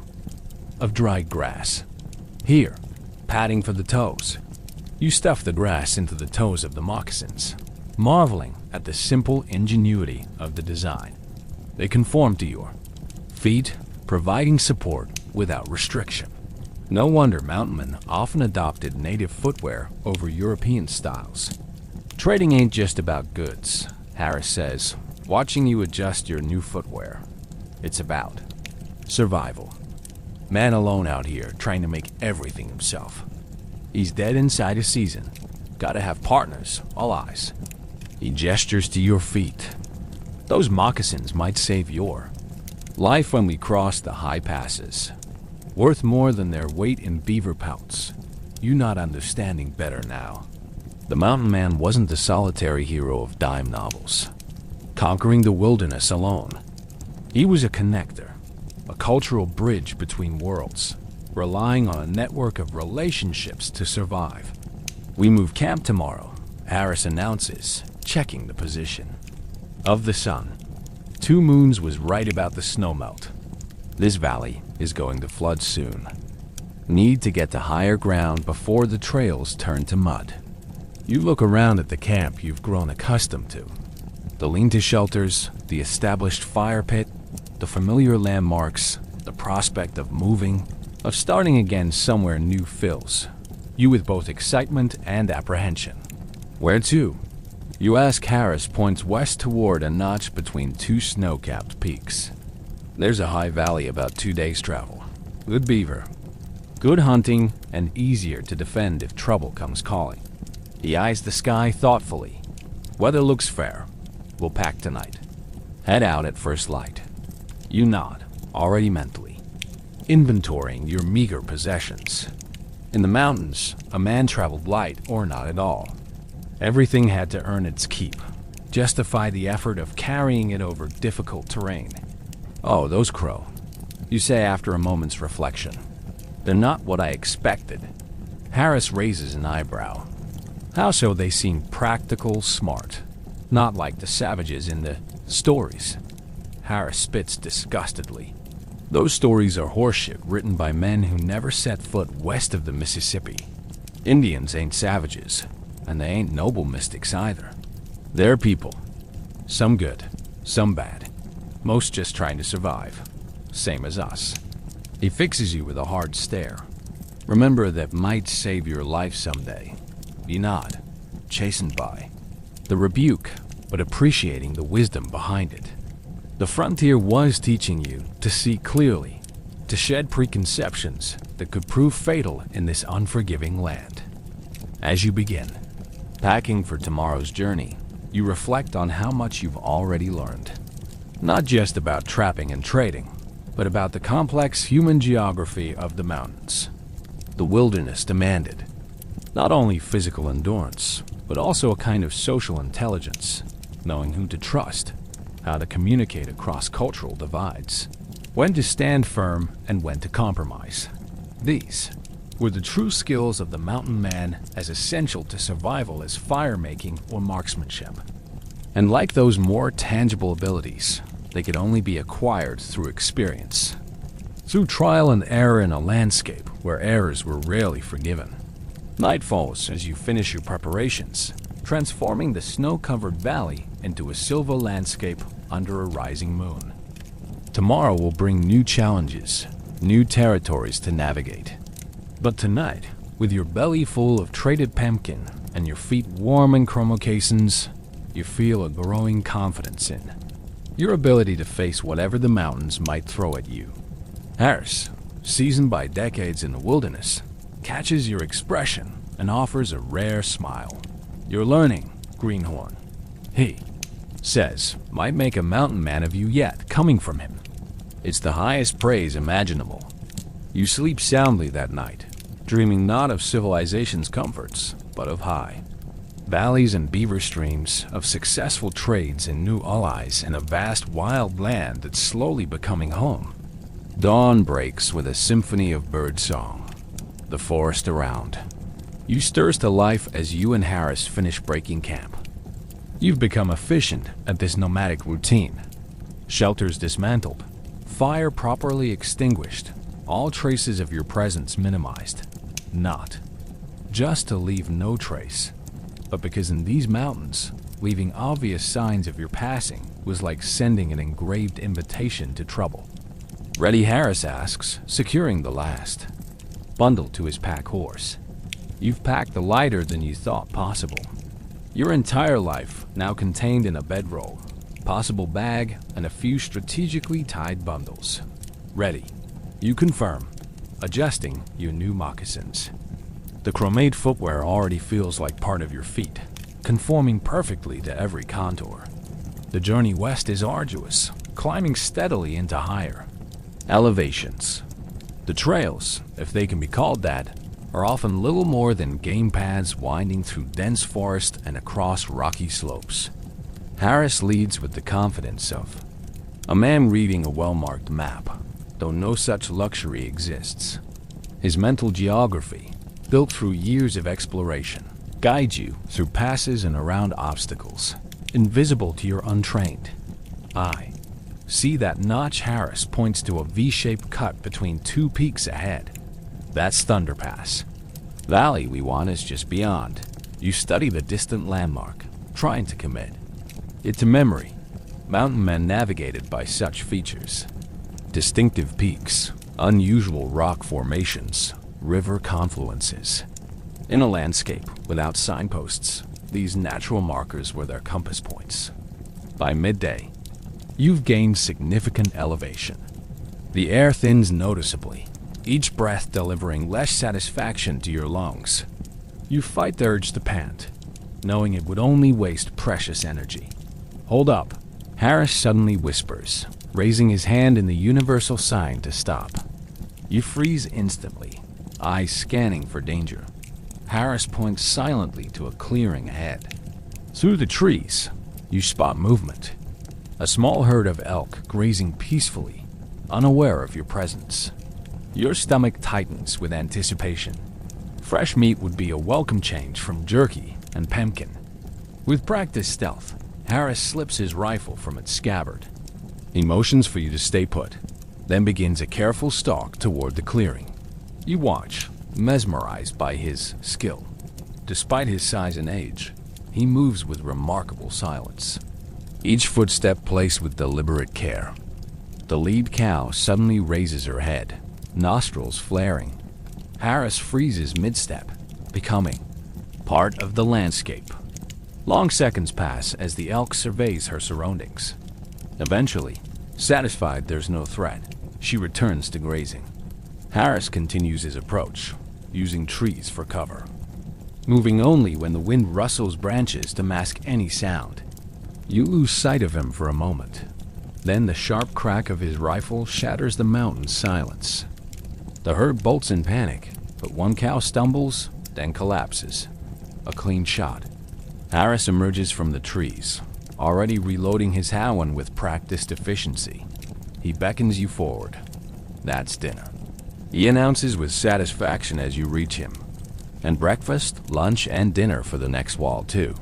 of dried grass. Here, padding for the toes. You stuff the grass into the toes of the moccasins, marveling at the simple ingenuity of the design. They conform to your feet, providing support without restriction. No wonder mountainmen often adopted native footwear over European styles. Trading ain't just about goods, Harris says, watching you adjust your new footwear. It's about survival. Man alone out here trying to make everything himself. He's dead inside a season. Gotta have partners, all eyes. He gestures to your feet. Those moccasins might save your life when we cross the high passes. Worth more than their weight in beaver pelts. You not understanding better now. The mountain man wasn't the solitary hero of dime novels, conquering the wilderness alone. He was a connector, a cultural bridge between worlds, relying on a network of relationships to survive. We move camp tomorrow, Harris announces, checking the position of the sun. 2 Moons was right about the snowmelt. This valley is going to flood soon. Need to get to higher ground before the trails turn to mud. You look around at the camp you've grown accustomed to. The lean-to shelters, the established fire pit, the familiar landmarks, the prospect of moving, of starting again somewhere new fills you with both excitement and apprehension. Where to? U.S. Harris points west toward a notch between two snow-capped peaks. There's a high valley about 2 days' travel. Good beaver. Good hunting, and easier to defend if trouble comes calling. He eyes the sky thoughtfully. Weather looks fair. We'll pack tonight. Head out at first light. You nod, already mentally, inventorying your meager possessions. In the mountains, a man traveled light or not at all. Everything had to earn its keep, justify the effort of carrying it over difficult terrain. Oh, those crow, you say after a moment's reflection. They're not what I expected. Harris raises an eyebrow. How so? They seem practical, smart, not like the savages in the stories. Harris spits disgustedly. Those stories are horseshit written by men who never set foot west of the Mississippi. Indians ain't savages, and they ain't noble mystics either. They're people. Some good, some bad. Most just trying to survive. Same as us. He fixes you with a hard stare. Remember that might save your life someday. You nod, chastened by the rebuke, but appreciating the wisdom behind it. The frontier was teaching you to see clearly, to shed preconceptions that could prove fatal in this unforgiving land. As you begin packing for tomorrow's journey, you reflect on how much you've already learned. Not just about trapping and trading, but about the complex human geography of the mountains. The wilderness demanded not only physical endurance, but also a kind of social intelligence, knowing who to trust, how to communicate across cultural divides, when to stand firm and when to compromise. These were the true skills of the mountain man, as essential to survival as fire-making or marksmanship. And like those more tangible abilities, they could only be acquired through experience, through trial and error in a landscape where errors were rarely forgiven. Night falls as you finish your preparations, transforming the snow-covered valley into a silver landscape under a rising moon. Tomorrow will bring new challenges, new territories to navigate. But tonight, with your belly full of traded pumpkin and your feet warm in chromocations, you feel a growing confidence in your ability to face whatever the mountains might throw at you. Harris, seasoned by decades in the wilderness, catches your expression and offers a rare smile. You're learning, Greenhorn. He says, might make a mountain man of you yet, coming from him. It's the highest praise imaginable. You sleep soundly that night, dreaming not of civilization's comforts, but of high valleys and beaver streams, of successful trades and new allies in a vast wild land that's slowly becoming home. Dawn breaks with a symphony of birdsong. The forest around. You stirs to life as you and Harris finish breaking camp. You've become efficient at this nomadic routine. Shelters dismantled, fire properly extinguished, all traces of your presence minimized. Not just to leave no trace, but because in these mountains, leaving obvious signs of your passing was like sending an engraved invitation to trouble. Ready, Harris asks, securing the last bundle to his pack horse. You've packed the lighter than you thought possible. Your entire life now contained in a bedroll, possible bag, and a few strategically tied bundles. Ready. You confirm, adjusting your new moccasins. The chromate footwear already feels like part of your feet, conforming perfectly to every contour. The journey west is arduous, climbing steadily into higher elevations. The trails, if they can be called that, are often little more than game paths winding through dense forest and across rocky slopes. Harris leads with the confidence of a man reading a well-marked map, though no such luxury exists. His mental geography, built through years of exploration, guides you through passes and around obstacles, invisible to your untrained eye. See that notch? Harris points to a V-shaped cut between two peaks ahead. That's Thunder Pass. Valley we want is just beyond. You study the distant landmark, trying to commit it to memory. Mountain men navigated by such features. Distinctive peaks, unusual rock formations, river confluences. In a landscape without signposts, These natural markers were their compass points. By midday, you've gained significant elevation. The air thins noticeably, each breath delivering less satisfaction to your lungs. You fight the urge to pant, knowing it would only waste precious energy. "Hold up," Harris suddenly whispers, raising his hand in the universal sign to stop. You freeze instantly, eyes scanning for danger. Harris points silently to a clearing ahead. Through the trees, you spot movement. A small herd of elk grazing peacefully, unaware of your presence. Your stomach tightens with anticipation. Fresh meat would be a welcome change from jerky and pemmican. With practiced stealth, Harris slips his rifle from its scabbard. He motions for you to stay put, then begins a careful stalk toward the clearing. You watch, mesmerized by his skill. Despite his size and age, he moves with remarkable silence, each footstep placed with deliberate care. The lead cow suddenly raises her head, nostrils flaring. Harris freezes mid-step, becoming part of the landscape. Long seconds pass as the elk surveys her surroundings. Eventually, satisfied there's no threat, she returns to grazing. Harris continues his approach, using trees for cover, moving only when the wind rustles branches to mask any sound. You lose sight of him for a moment. Then the sharp crack of his rifle shatters the mountain's silence. The herd bolts in panic, but one cow stumbles, then collapses. A clean shot. Harris emerges from the trees, already reloading his Howen with practiced efficiency. He beckons you forward. That's dinner, he announces with satisfaction as you reach him. And breakfast, lunch, and dinner for the next wall, too.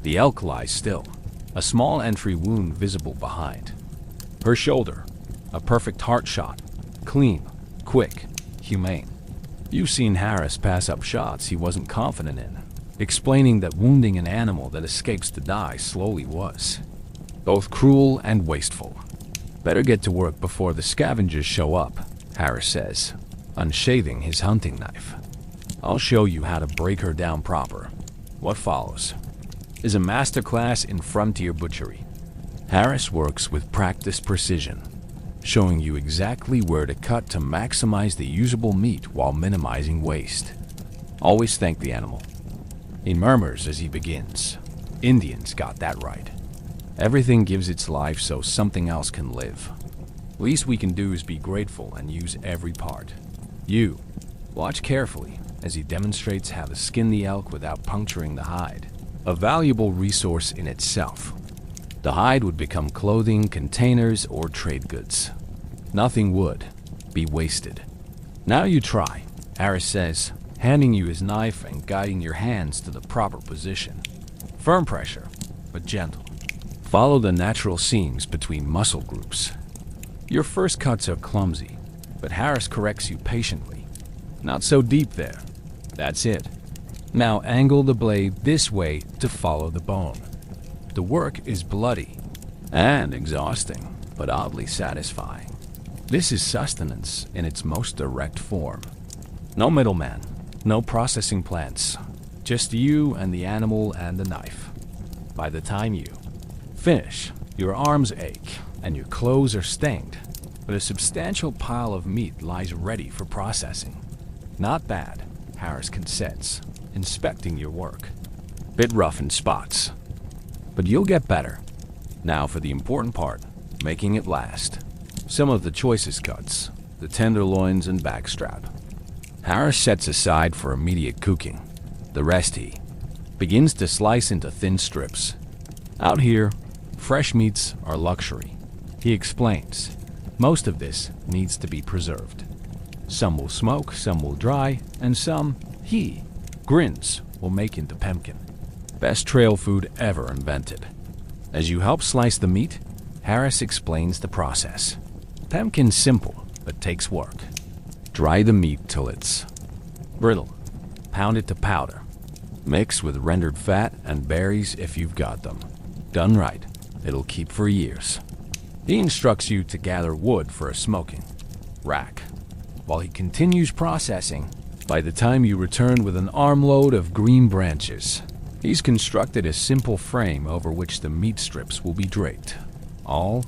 The elk lies still, a small entry wound visible behind. Her shoulder, a perfect heart shot, clean, quick, humane. You've seen Harris pass up shots he wasn't confident in, explaining that wounding an animal that escapes to die slowly was both cruel and wasteful. Better get to work before the scavengers show up, Harris says, unsheathing his hunting knife. I'll show you how to break her down proper. What follows is a masterclass in frontier butchery. Harris works with practiced precision, showing you exactly where to cut to maximize the usable meat while minimizing waste. Always thank the animal. He murmurs as he begins. Indians got that right. Everything gives its life so something else can live. Least we can do is be grateful and use every part. You watch carefully as he demonstrates how to skin the elk without puncturing the hide, a valuable resource in itself. The hide would become clothing, containers, or trade goods. Nothing would be wasted. Now you try, Harris says, handing you his knife and guiding your hands to the proper position. Firm pressure, but gentle. Follow the natural seams between muscle groups. Your first cuts are clumsy, but Harris corrects you patiently. Not so deep there. That's it. Now angle the blade this way to follow the bone. The work is bloody and exhausting, but oddly satisfying. This is sustenance in its most direct form. No middleman, no processing plants, just you and the animal and the knife. By the time you finish, your arms ache and your clothes are stained, but a substantial pile of meat lies ready for processing. Not bad, Harris consents, inspecting your work. Bit rough in spots, but you'll get better. Now for the important part, making it last. Some of the choicest cuts, the tenderloins and backstrap. Harris sets aside for immediate cooking. The rest he begins to slice into thin strips. Out here, fresh meats are luxury. He explains, most of this needs to be preserved. Some will smoke, some will dry, and some, he grins, will make into pemmican. Best trail food ever invented. As you help slice the meat, Harris explains the process. Pemmican's simple, but takes work. Dry the meat till it's brittle. Pound it to powder. Mix with rendered fat and berries if you've got them. Done right, it'll keep for years. He instructs you to gather wood for a smoking rack. While he continues processing, by the time you return with an armload of green branches, He's constructed a simple frame over which the meat strips will be draped. All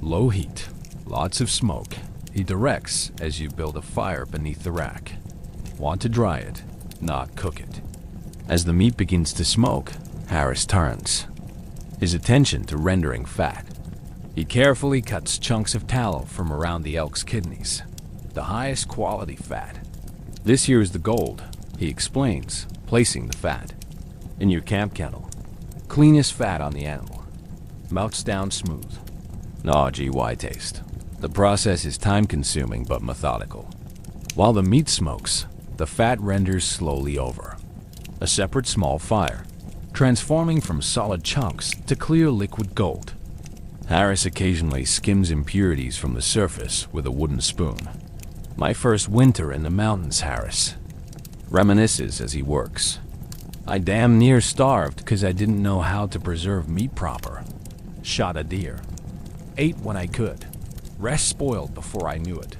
low heat, lots of smoke. He directs as you build a fire beneath the rack. Want to dry it, not cook it. As the meat begins to smoke, Harris turns, his attention to rendering fat. He carefully cuts chunks of tallow from around the elk's kidneys, the highest quality fat. This here is the gold, he explains, placing the fat in your camp kettle. Cleanest fat on the animal. Melts down smooth. Aw, gee, why taste? The process is time-consuming but methodical. While the meat smokes, the fat renders slowly over. A separate small fire, transforming from solid chunks to clear liquid gold. Harris occasionally skims impurities from the surface with a wooden spoon. My first winter in the mountains, Harris reminisces as he works. I damn near starved because I didn't know how to preserve meat proper. Shot a deer. Ate when I could. Rest spoiled before I knew it.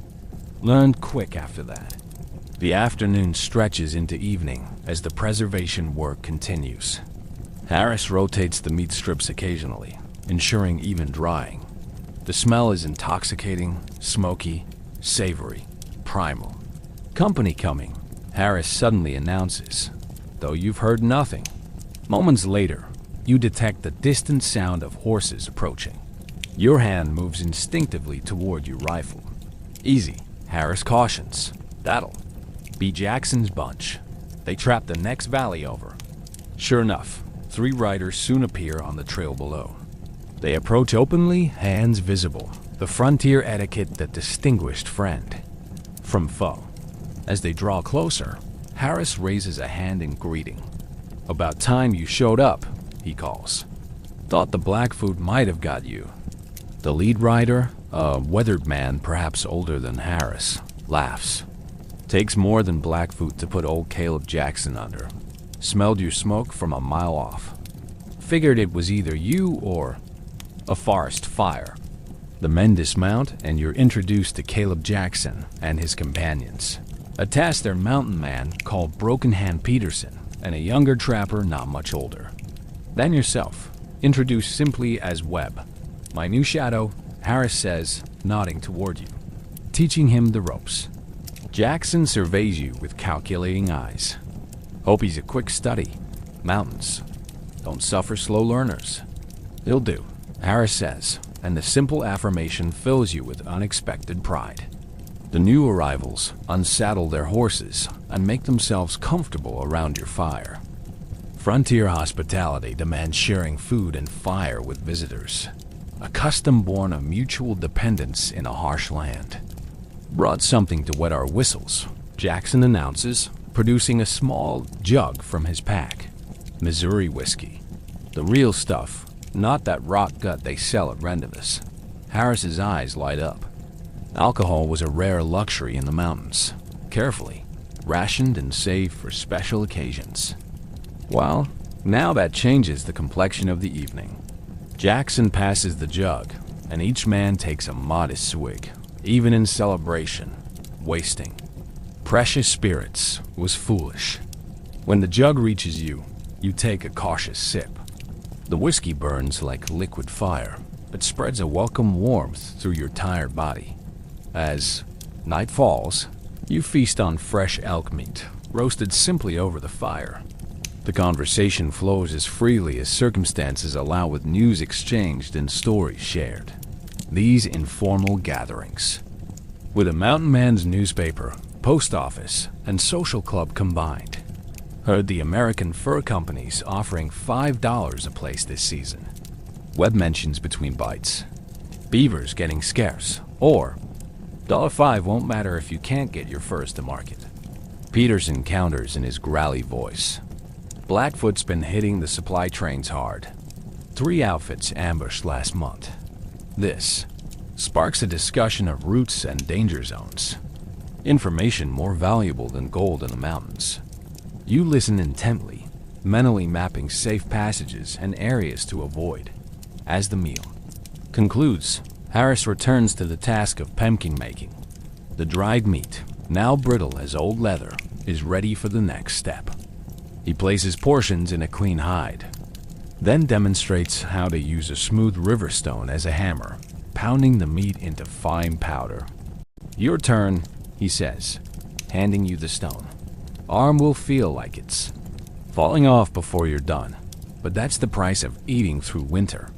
Learned quick after that. The afternoon stretches into evening as the preservation work continues. Harris rotates the meat strips occasionally, ensuring even drying. The smell is intoxicating, smoky, savory, primal. Company coming, Harris suddenly announces, though you've heard nothing. Moments later, you detect the distant sound of horses approaching. Your hand moves instinctively toward your rifle. Easy, Harris cautions. That'll be Jackson's bunch. They trap the next valley over. Sure enough, 3 riders soon appear on the trail below. They approach openly, hands visible, the frontier etiquette that distinguished friend from foe. As they draw closer, Harris raises a hand in greeting. About time you showed up, he calls. Thought the Blackfoot might have got you. The lead rider, a weathered man perhaps older than Harris, laughs. Takes more than Blackfoot to put old Caleb Jackson under. Smelled your smoke from a mile off. Figured it was either you or a forest fire. The men dismount and you're introduced to Caleb Jackson and his companions. Attached their mountain man called Broken Hand Peterson and a younger trapper not much older. Then yourself, introduced simply as Webb. My new shadow, Harris says, nodding toward you, teaching him the ropes. Jackson surveys you with calculating eyes. Hope he's a quick study. Mountains don't suffer slow learners. They'll do, Harris says, and the simple affirmation fills you with unexpected pride. The new arrivals unsaddle their horses and make themselves comfortable around your fire. Frontier hospitality demands sharing food and fire with visitors, a custom born of mutual dependence in a harsh land. Brought something to wet our whistles, Jackson announces, producing a small jug from his pack. Missouri whiskey. The real stuff, not that rock gut they sell at Rendezvous. Harris's eyes light up. Alcohol was a rare luxury in the mountains, carefully rationed and saved for special occasions. Well, now that changes the complexion of the evening. Jackson passes the jug, and each man takes a modest swig, even in celebration. Wasting precious spirits was foolish. When the jug reaches you, you take a cautious sip. The whiskey burns like liquid fire, but spreads a welcome warmth through your tired body. As night falls, you feast on fresh elk meat, roasted simply over the fire. The conversation flows as freely as circumstances allow, with news exchanged and stories shared. These informal gatherings, with a mountain man's newspaper, post office, and social club combined. Heard the American fur companies offering $5 a place this season. Webb mentions between bites. Beavers getting scarce, or $5 won't matter if you can't get your furs to market. Peterson counters in his growly voice. Blackfoot's been hitting the supply trains hard. 3 outfits ambushed last month. This sparks a discussion of routes and danger zones. Information more valuable than gold in the mountains. You listen intently, mentally mapping safe passages and areas to avoid. As the meal concludes, Harris returns to the task of pemmican making. The dried meat, now brittle as old leather, is ready for the next step. He places portions in a clean hide, then demonstrates how to use a smooth river stone as a hammer, pounding the meat into fine powder. "Your turn," he says, handing you the stone. "Arm will feel like it's falling off before you're done, but that's the price of eating through winter."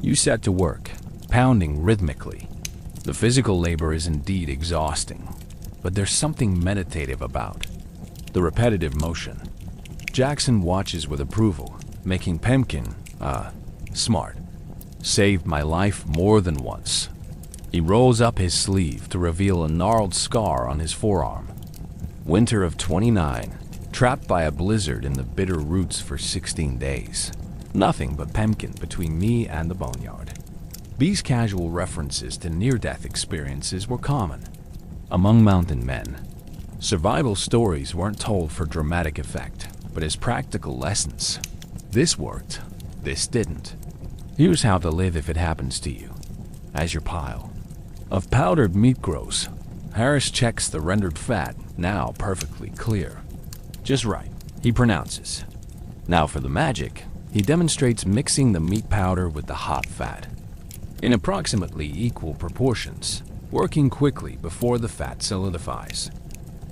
You set to work, pounding rhythmically. The physical labor is indeed exhausting, but there's something meditative about the repetitive motion. Jackson watches with approval, making Pemkin, smart. "Saved my life more than once." He rolls up his sleeve to reveal a gnarled scar on his forearm. Winter of 29, trapped by a blizzard in the bitter roots for 16 days. Nothing but Pemkin between me and the boneyard. These casual references to near-death experiences were common among mountain men. Survival stories weren't told for dramatic effect, but as practical lessons. This worked, this didn't. Here's how to live if it happens to you. As your pile of powdered meat grows, Harris checks the rendered fat, now perfectly clear. "Just right," he pronounces. Now for the magic, he demonstrates mixing the meat powder with the hot fat in approximately equal proportions, working quickly before the fat solidifies.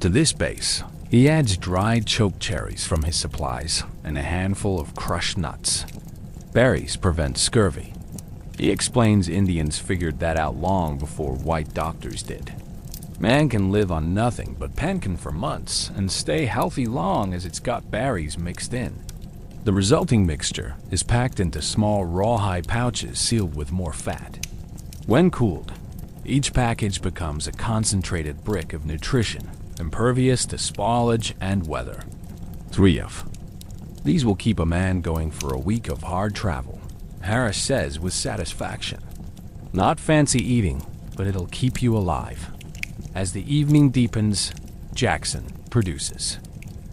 To this base, he adds dried choke cherries from his supplies and a handful of crushed nuts. Berries prevent scurvy. He explains Indians figured that out long before white doctors did. Man can live on nothing but penkin for months and stay healthy long as it's got berries mixed in. The resulting mixture is packed into small rawhide pouches sealed with more fat. When cooled, each package becomes a concentrated brick of nutrition, impervious to spoilage and weather. 3 of these will keep a man going for a week of hard travel, Harris says with satisfaction. Not fancy eating, but it'll keep you alive. As the evening deepens, Jackson produces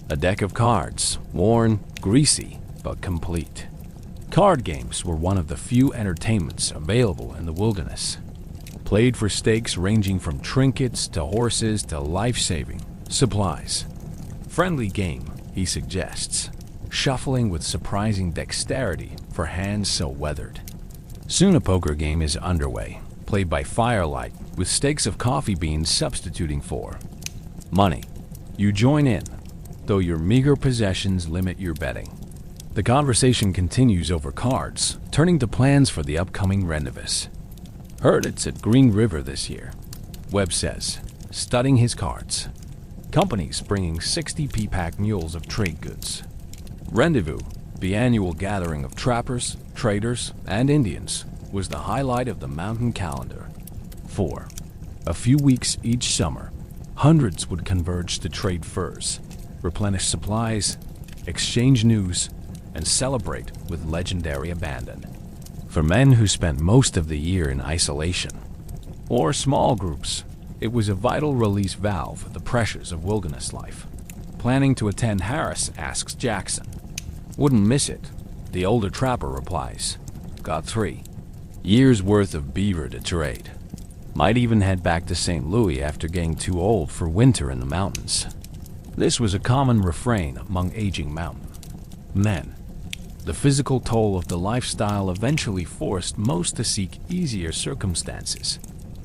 a deck of cards, worn, greasy, but complete. Card games were one of the few entertainments available in the wilderness. Played for stakes ranging from trinkets to horses to life-saving supplies. Friendly game, he suggests, shuffling with surprising dexterity for hands so weathered. Soon a poker game is underway, played by firelight with stakes of coffee beans substituting for money. You join in, though your meager possessions limit your betting. The conversation continues over cards, turning to plans for the upcoming rendezvous. "Heard it's at Green River this year," Webb says, studying his cards. Companies bringing 60 P-pack mules of trade goods. Rendezvous, the annual gathering of trappers, traders, and Indians, was the highlight of the mountain calendar. For a few weeks each summer, hundreds would converge to trade furs, replenish supplies, exchange news, and celebrate with legendary abandon. For men who spent most of the year in isolation, or small groups, it was a vital release valve for the pressures of wilderness life. Planning to attend, Harris asks Jackson. "Wouldn't miss it," the older trapper replies. "Got 3 years worth of beaver to trade. Might even head back to St. Louis after getting too old for winter in the mountains." This was a common refrain among aging mountain men. The physical toll of the lifestyle eventually forced most to seek easier circumstances,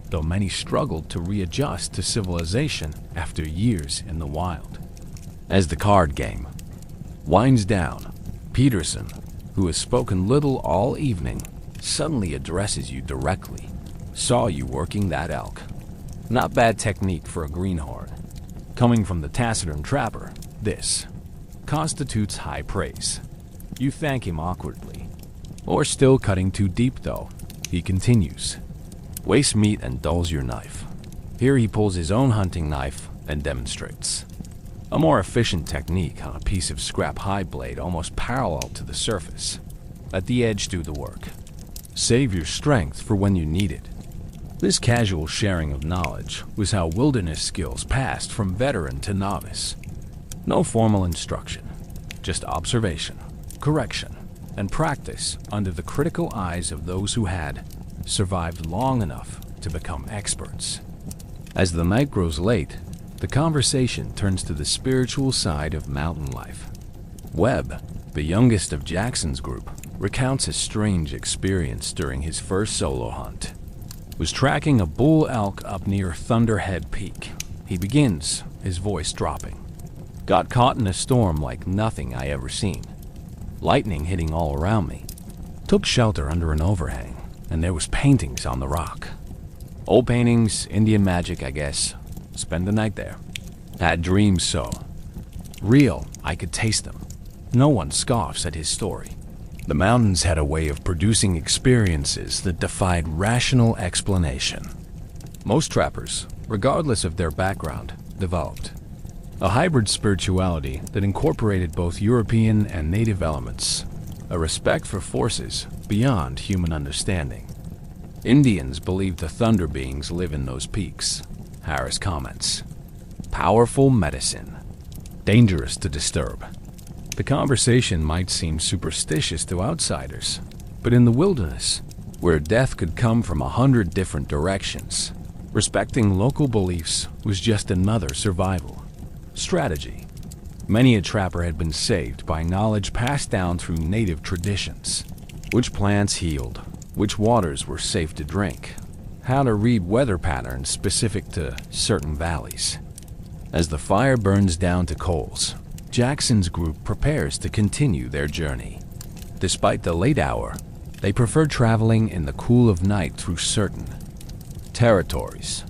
though many struggled to readjust to civilization after years in the wild. As the card game winds down, Peterson, who has spoken little all evening, suddenly addresses you directly. "Saw you working that elk." Not bad technique for a greenhorn. Coming from the taciturn trapper, this constitutes high praise. You thank him awkwardly. Or still cutting too deep though, he continues. "Waste meat and dulls your knife." Here he pulls his own hunting knife and demonstrates a more efficient technique on a piece of scrap hide blade almost parallel to the surface. Let the edge do the work. Save your strength for when you need it. This casual sharing of knowledge was how wilderness skills passed from veteran to novice. No formal instruction, just observation, correction, and practice under the critical eyes of those who had survived long enough to become experts. As the night grows late, the conversation turns to the spiritual side of mountain life. Webb, the youngest of Jackson's group, recounts his strange experience during his first solo hunt. Was tracking a bull elk up near Thunderhead Peak. He begins, his voice dropping. Got caught in a storm like nothing I ever seen. Lightning hitting all around me. Took shelter under an overhang, and there was paintings on the rock. Old paintings, Indian magic, I guess. Spend the night there. Had dreams so real, I could taste them. No one scoffs at his story. The mountains had a way of producing experiences that defied rational explanation. Most trappers, regardless of their background, developed a hybrid spirituality that incorporated both European and native elements, a respect for forces beyond human understanding. Indians believe the thunder beings live in those peaks, Harris comments. Powerful medicine. Dangerous to disturb. The conversation might seem superstitious to outsiders, but in the wilderness, where death could come from 100 different directions, respecting local beliefs was just another survival strategy. Many a trapper had been saved by knowledge passed down through native traditions. Which plants healed, which waters were safe to drink, how to read weather patterns specific to certain valleys. As the fire burns down to coals, Jackson's group prepares to continue their journey. Despite the late hour, they prefer traveling in the cool of night through certain territories.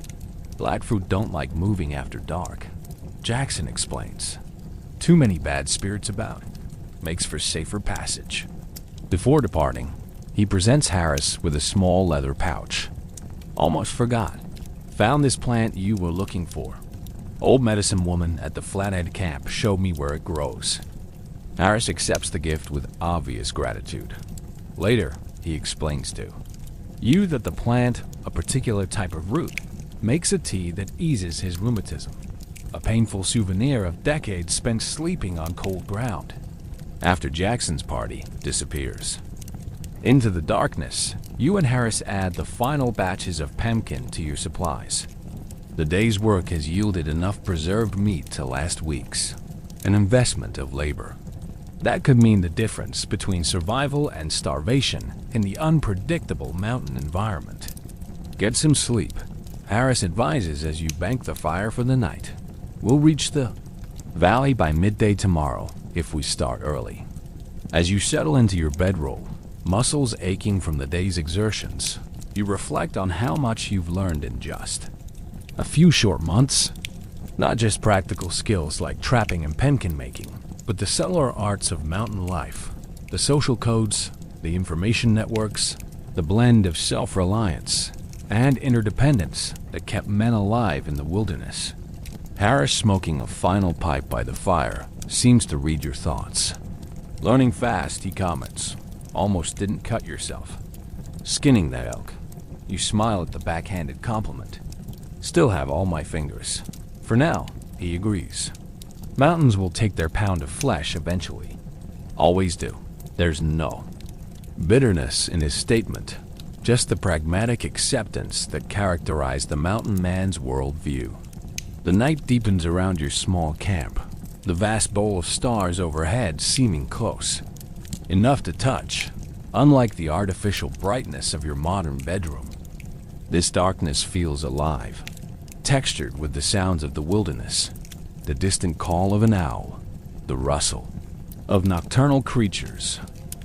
Blackfoot don't like moving after dark, Jackson explains. Too many bad spirits about. Makes for safer passage. Before departing, he presents Harris with a small leather pouch. Almost forgot. Found this plant you were looking for. Old medicine woman at the Flathead camp showed me where it grows. Harris accepts the gift with obvious gratitude. Later, he explains to you that the plant, a particular type of root, makes a tea that eases his rheumatism. A painful souvenir of decades spent sleeping on cold ground. After Jackson's party disappears. Into the darkness, you and Harris add the final batches of pemmican to your supplies. The day's work has yielded enough preserved meat to last weeks. An investment of labor. That could mean the difference between survival and starvation in the unpredictable mountain environment. Get some sleep. Harris advises as you bank the fire for the night. We'll reach the valley by midday tomorrow if we start early. As you settle into your bedroll, muscles aching from the day's exertions, you reflect on how much you've learned in just a few short months. Not just practical skills like trapping and pemmican making, but the subtler arts of mountain life, the social codes, the information networks, the blend of self-reliance and interdependence that kept men alive in the wilderness. Harris, smoking a final pipe by the fire, seems to read your thoughts. Learning fast, he comments. Almost didn't cut yourself. Skinning that elk. You smile at the backhanded compliment. Still have all my fingers. For now, he agrees. Mountains will take their pound of flesh eventually. Always do. There's no bitterness in his statement, just the pragmatic acceptance that characterized the mountain man's worldview. The night deepens around your small camp, the vast bowl of stars overhead seeming close. Enough to touch, unlike the artificial brightness of your modern bedroom. This darkness feels alive, textured with the sounds of the wilderness, the distant call of an owl, the rustle of nocturnal creatures,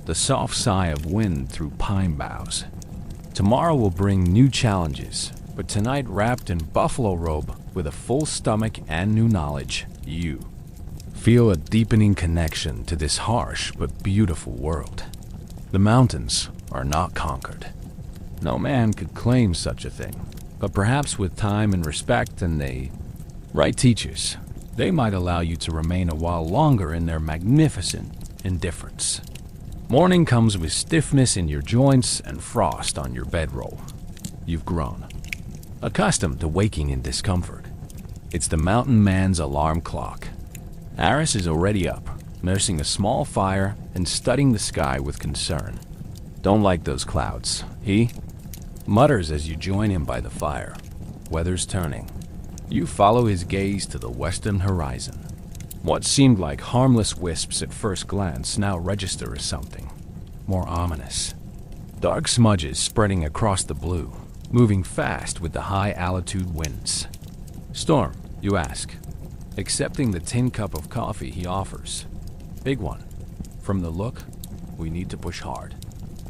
the soft sigh of wind through pine boughs. Tomorrow will bring new challenges, but tonight, wrapped in buffalo robe with a full stomach and new knowledge, you feel a deepening connection to this harsh but beautiful world. The mountains are not conquered. No man could claim such a thing, but perhaps with time and respect and the right teachers, they might allow you to remain a while longer in their magnificent indifference. Morning comes with stiffness in your joints and frost on your bedroll. You've grown accustomed to waking in discomfort. It's the mountain man's alarm clock. Harris is already up, nursing a small fire and studying the sky with concern. Don't like those clouds, he mutters as you join him by the fire. Weather's turning. You follow his gaze to the western horizon. What seemed like harmless wisps at first glance now register as something more ominous. Dark smudges spreading across the blue, moving fast with the high altitude winds. Storm, you ask, accepting the tin cup of coffee he offers. Big one. From the look, we need to push hard.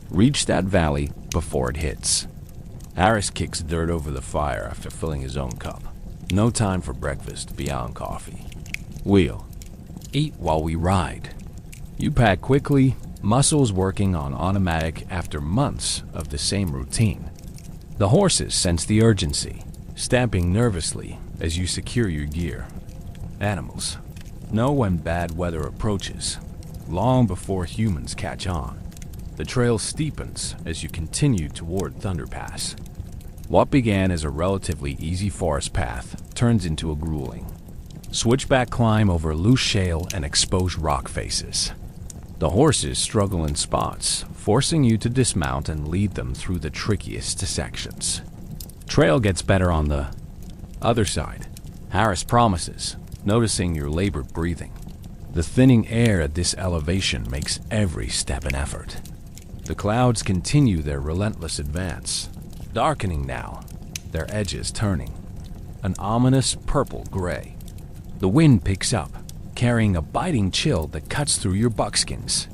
Reach that valley before it hits. Harris kicks dirt over the fire after filling his own cup. No time for breakfast beyond coffee. Wheel. Eat while we ride. You pack quickly, muscles working on automatic after months of the same routine. The horses sense the urgency, stamping nervously as you secure your gear. Animals know when bad weather approaches, long before humans catch on. The trail steepens as you continue toward Thunder Pass. What began as a relatively easy forest path turns into a grueling switchback climb over loose shale and exposed rock faces. The horses struggle in spots, forcing you to dismount and lead them through the trickiest sections. Trail gets better on the other side, Harris promises, noticing your labored breathing. The thinning air at this elevation makes every step an effort. The clouds continue their relentless advance, darkening now, their edges turning, an ominous purple-gray. The wind picks up, carrying a biting chill that cuts through your buckskins.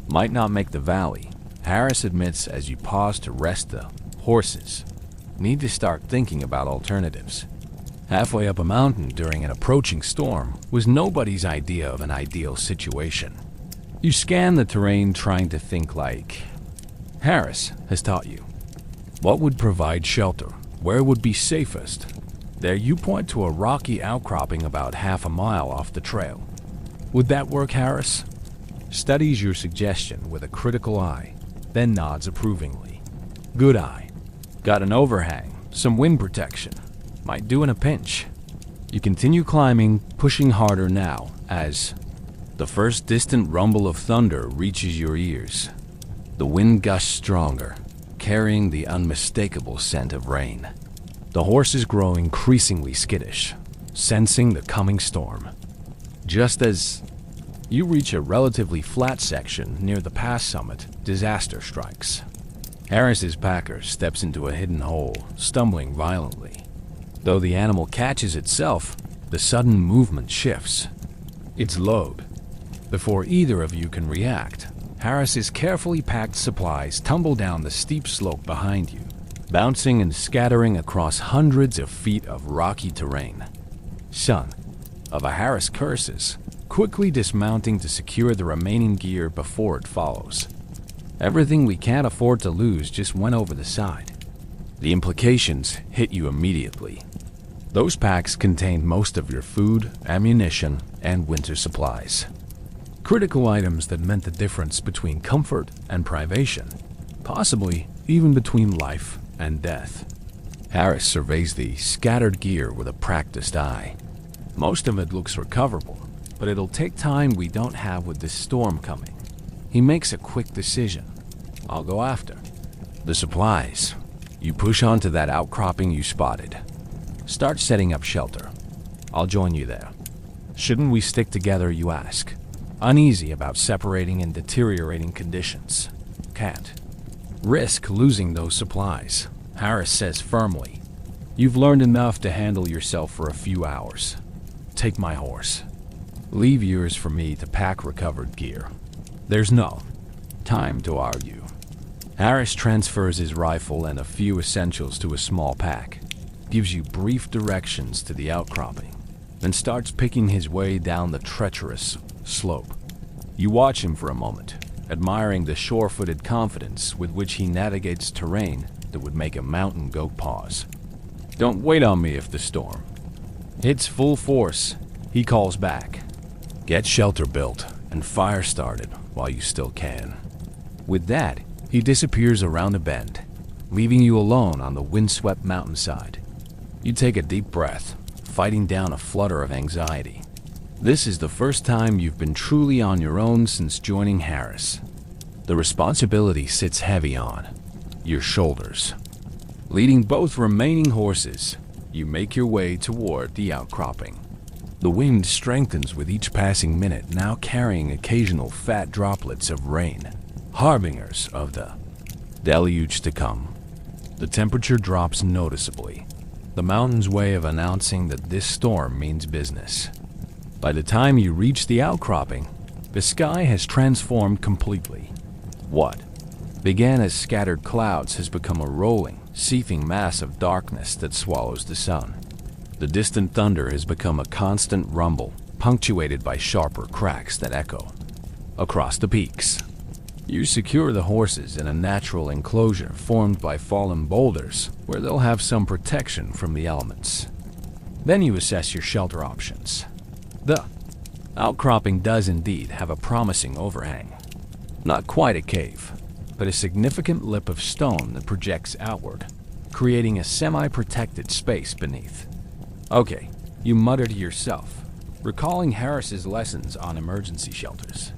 Might not make the valley, Harris admits as you pause to rest. The horses need to start thinking about alternatives. Halfway up a mountain during an approaching storm was nobody's idea of an ideal situation. You scan the terrain trying to think like Harris has taught you. What would provide shelter? Where would be safest? There you point to a rocky outcropping about half a mile off the trail. Would that work, Harris? Studies your suggestion with a critical eye, then nods approvingly. Good eye. Got an overhang, some wind protection. Might do in a pinch. You continue climbing, pushing harder now, as the first distant rumble of thunder reaches your ears. The wind gusts stronger, carrying the unmistakable scent of rain. The horses grow increasingly skittish, sensing the coming storm. Just as you reach a relatively flat section near the pass summit, disaster strikes. Harris's packer steps into a hidden hole, stumbling violently. Though the animal catches itself, the sudden movement shifts. Its load. Before either of you can react, Harris's carefully packed supplies tumble down the steep slope behind you, bouncing and scattering across hundreds of feet of rocky terrain. Son of a Harris curses, quickly dismounting to secure the remaining gear before it follows. Everything we can't afford to lose just went over the side. The implications hit you immediately. Those packs contained most of your food, ammunition, and winter supplies. Critical items that meant the difference between comfort and privation, possibly even between life and death. Harris surveys the scattered gear with a practiced eye. Most of it looks recoverable, but it'll take time we don't have with this storm coming. He makes a quick decision. I'll go after the supplies. You push onto that outcropping you spotted. Start setting up shelter. I'll join you there. Shouldn't we stick together, you ask? Uneasy about separating in deteriorating conditions. Can't risk losing those supplies, Harris says firmly. You've learned enough to handle yourself for a few hours. Take my horse. Leave yours for me to pack recovered gear. There's no time to argue. Harris transfers his rifle and a few essentials to a small pack, gives you brief directions to the outcropping, then starts picking his way down the treacherous slope. You watch him for a moment, admiring the sure-footed confidence with which he navigates terrain that would make a mountain goat pause. Don't wait on me if the storm hits full force, he calls back. Get shelter built and fire started while you still can. With that, he disappears around a bend, leaving you alone on the windswept mountainside. You take a deep breath, fighting down a flutter of anxiety. This is the first time you've been truly on your own since joining Harris. The responsibility sits heavy on your shoulders. Leading both remaining horses, you make your way toward the outcropping. The wind strengthens with each passing minute, now carrying occasional fat droplets of rain, harbingers of the deluge to come. The temperature drops noticeably, the mountain's way of announcing that this storm means business. By the time you reach the outcropping, the sky has transformed completely. What began as scattered clouds has become a rolling, seething mass of darkness that swallows the sun. The distant thunder has become a constant rumble, punctuated by sharper cracks that echo across the peaks. You secure the horses in a natural enclosure formed by fallen boulders where they'll have some protection from the elements. Then you assess your shelter options. The outcropping does indeed have a promising overhang. Not quite a cave, but a significant lip of stone that projects outward, creating a semi-protected space beneath. Okay, you mutter to yourself, recalling Harris's lessons on emergency shelters.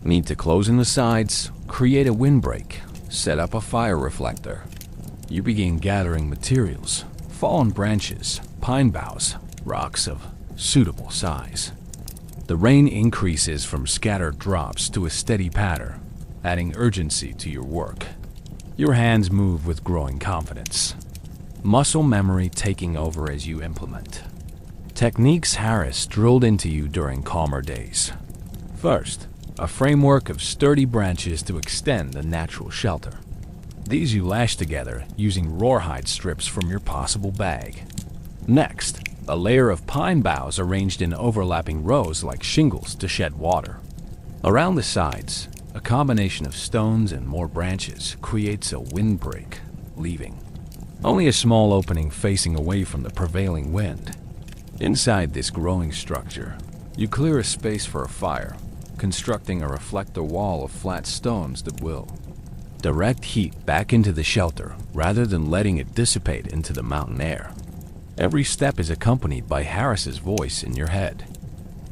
Need to close in the sides, create a windbreak, set up a fire reflector. You begin gathering materials, fallen branches, pine boughs, rocks of suitable size. The rain increases from scattered drops to a steady patter, adding urgency to your work. Your hands move with growing confidence, muscle memory taking over as you implement techniques Harris drilled into you during calmer days. First, a framework of sturdy branches to extend the natural shelter. These you lash together using rawhide strips from your possible bag. Next, a layer of pine boughs arranged in overlapping rows like shingles to shed water. Around the sides, a combination of stones and more branches creates a windbreak, leaving only a small opening facing away from the prevailing wind. Inside this growing structure, you clear a space for a fire, constructing a reflector wall of flat stones that will direct heat back into the shelter rather than letting it dissipate into the mountain air. Every step is accompanied by Harris's voice in your head.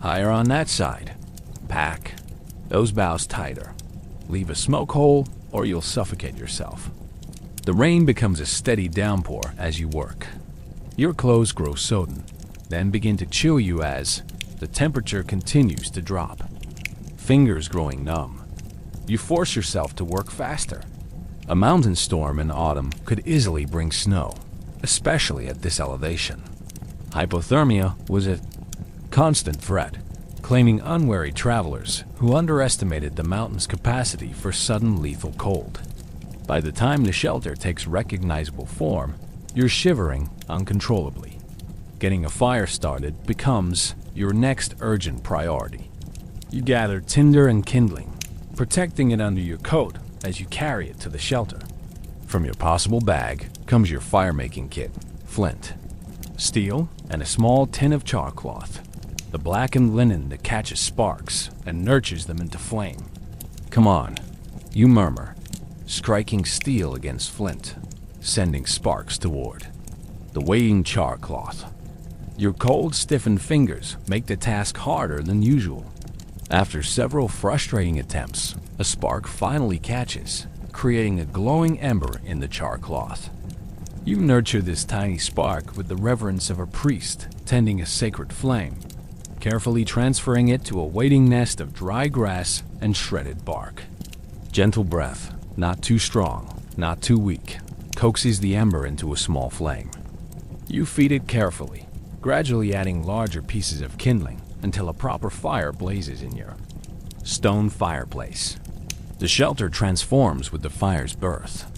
Higher on that side. Pack those boughs tighter. Leave a smoke hole or you'll suffocate yourself. The rain becomes a steady downpour as you work. Your clothes grow sodden, then begin to chill you as the temperature continues to drop. Fingers growing numb. You force yourself to work faster. A mountain storm in autumn could easily bring snow, especially at this elevation. Hypothermia was a constant threat, claiming unwary travelers who underestimated the mountain's capacity for sudden lethal cold. By the time the shelter takes recognizable form, you're shivering uncontrollably. Getting a fire started becomes your next urgent priority. You gather tinder and kindling, protecting it under your coat as you carry it to the shelter. From your possible bag comes your fire-making kit, flint, steel, and a small tin of char cloth, the blackened linen that catches sparks and nurtures them into flame. Come on, you murmur, striking steel against flint, sending sparks toward the waiting char cloth. Your cold, stiffened fingers make the task harder than usual. After several frustrating attempts, a spark finally catches, creating a glowing ember in the char cloth. You nurture this tiny spark with the reverence of a priest tending a sacred flame, carefully transferring it to a waiting nest of dry grass and shredded bark. Gentle breath, not too strong, not too weak, coaxes the ember into a small flame. You feed it carefully, gradually adding larger pieces of kindling until a proper fire blazes in your stone fireplace. The shelter transforms with the fire's birth.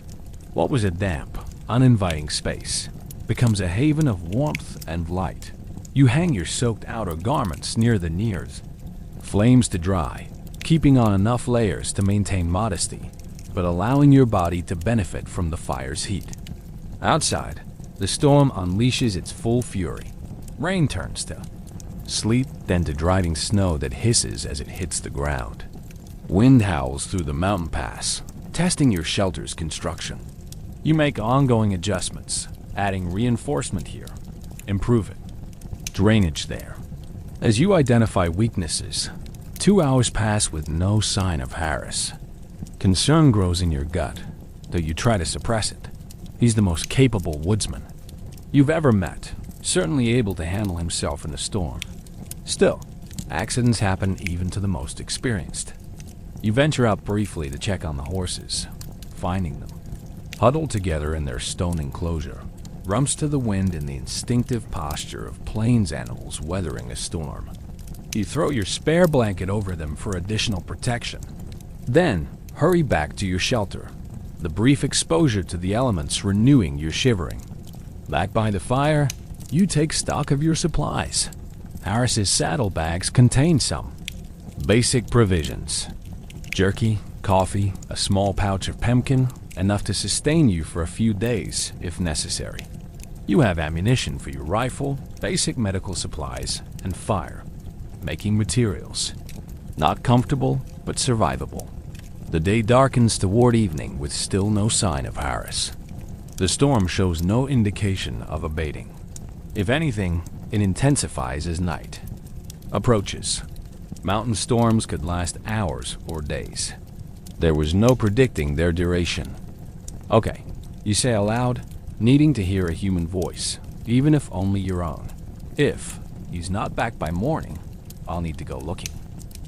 What was a damp, uninviting space becomes a haven of warmth and light. You hang your soaked outer garments near the nears, flames to dry, keeping on enough layers to maintain modesty, but allowing your body to benefit from the fire's heat. Outside, the storm unleashes its full fury. Rain turns to sleet, then to driving snow that hisses as it hits the ground. Wind howls through the mountain pass, testing your shelter's construction. You make ongoing adjustments, adding reinforcement here, improve it, drainage there. As you identify weaknesses, 2 hours pass with no sign of Harris. Concern grows in your gut, though you try to suppress it. He's the most capable woodsman you've ever met, certainly able to handle himself in a storm. Still, accidents happen even to the most experienced. You venture out briefly to check on the horses, finding them huddled together in their stone enclosure, rumps to the wind in the instinctive posture of plains animals weathering a storm. You throw your spare blanket over them for additional protection. Then, hurry back to your shelter, the brief exposure to the elements renewing your shivering. Back by the fire, you take stock of your supplies. Harris's saddlebags contain some basic provisions: jerky, coffee, a small pouch of pemmican, enough to sustain you for a few days if necessary. You have ammunition for your rifle, basic medical supplies, and fire-making materials. Not comfortable, but survivable. The day darkens toward evening with still no sign of Harris. The storm shows no indication of abating. If anything, it intensifies as night approaches. Mountain storms could last hours or days. There was no predicting their duration. Okay, you say aloud, needing to hear a human voice, even if only your own. If he's not back by morning, I'll need to go looking.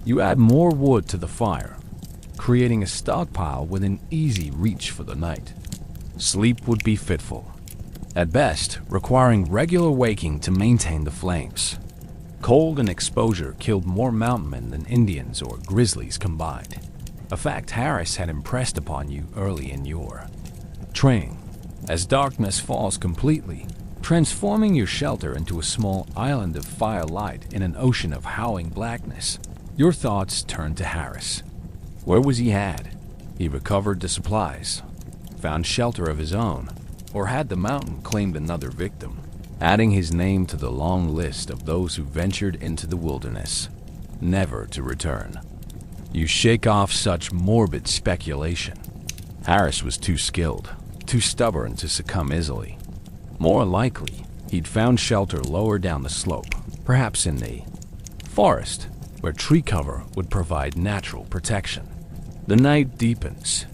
You add more wood to the fire, creating a stockpile within easy reach for the night. Sleep would be fitful, at best requiring regular waking to maintain the flames. Cold and exposure killed more mountain men than Indians or grizzlies combined, a fact Harris had impressed upon you early in your training. As darkness falls completely, transforming your shelter into a small island of firelight in an ocean of howling blackness, your thoughts turn to Harris. Where was he had? He recovered the supplies, found shelter of his own, or had the mountain claimed another victim, adding his name to the long list of those who ventured into the wilderness, never to return. You shake off such morbid speculation. Harris was too skilled, too stubborn to succumb easily. More likely, he'd found shelter lower down the slope, perhaps in the forest, where tree cover would provide natural protection. The night deepens.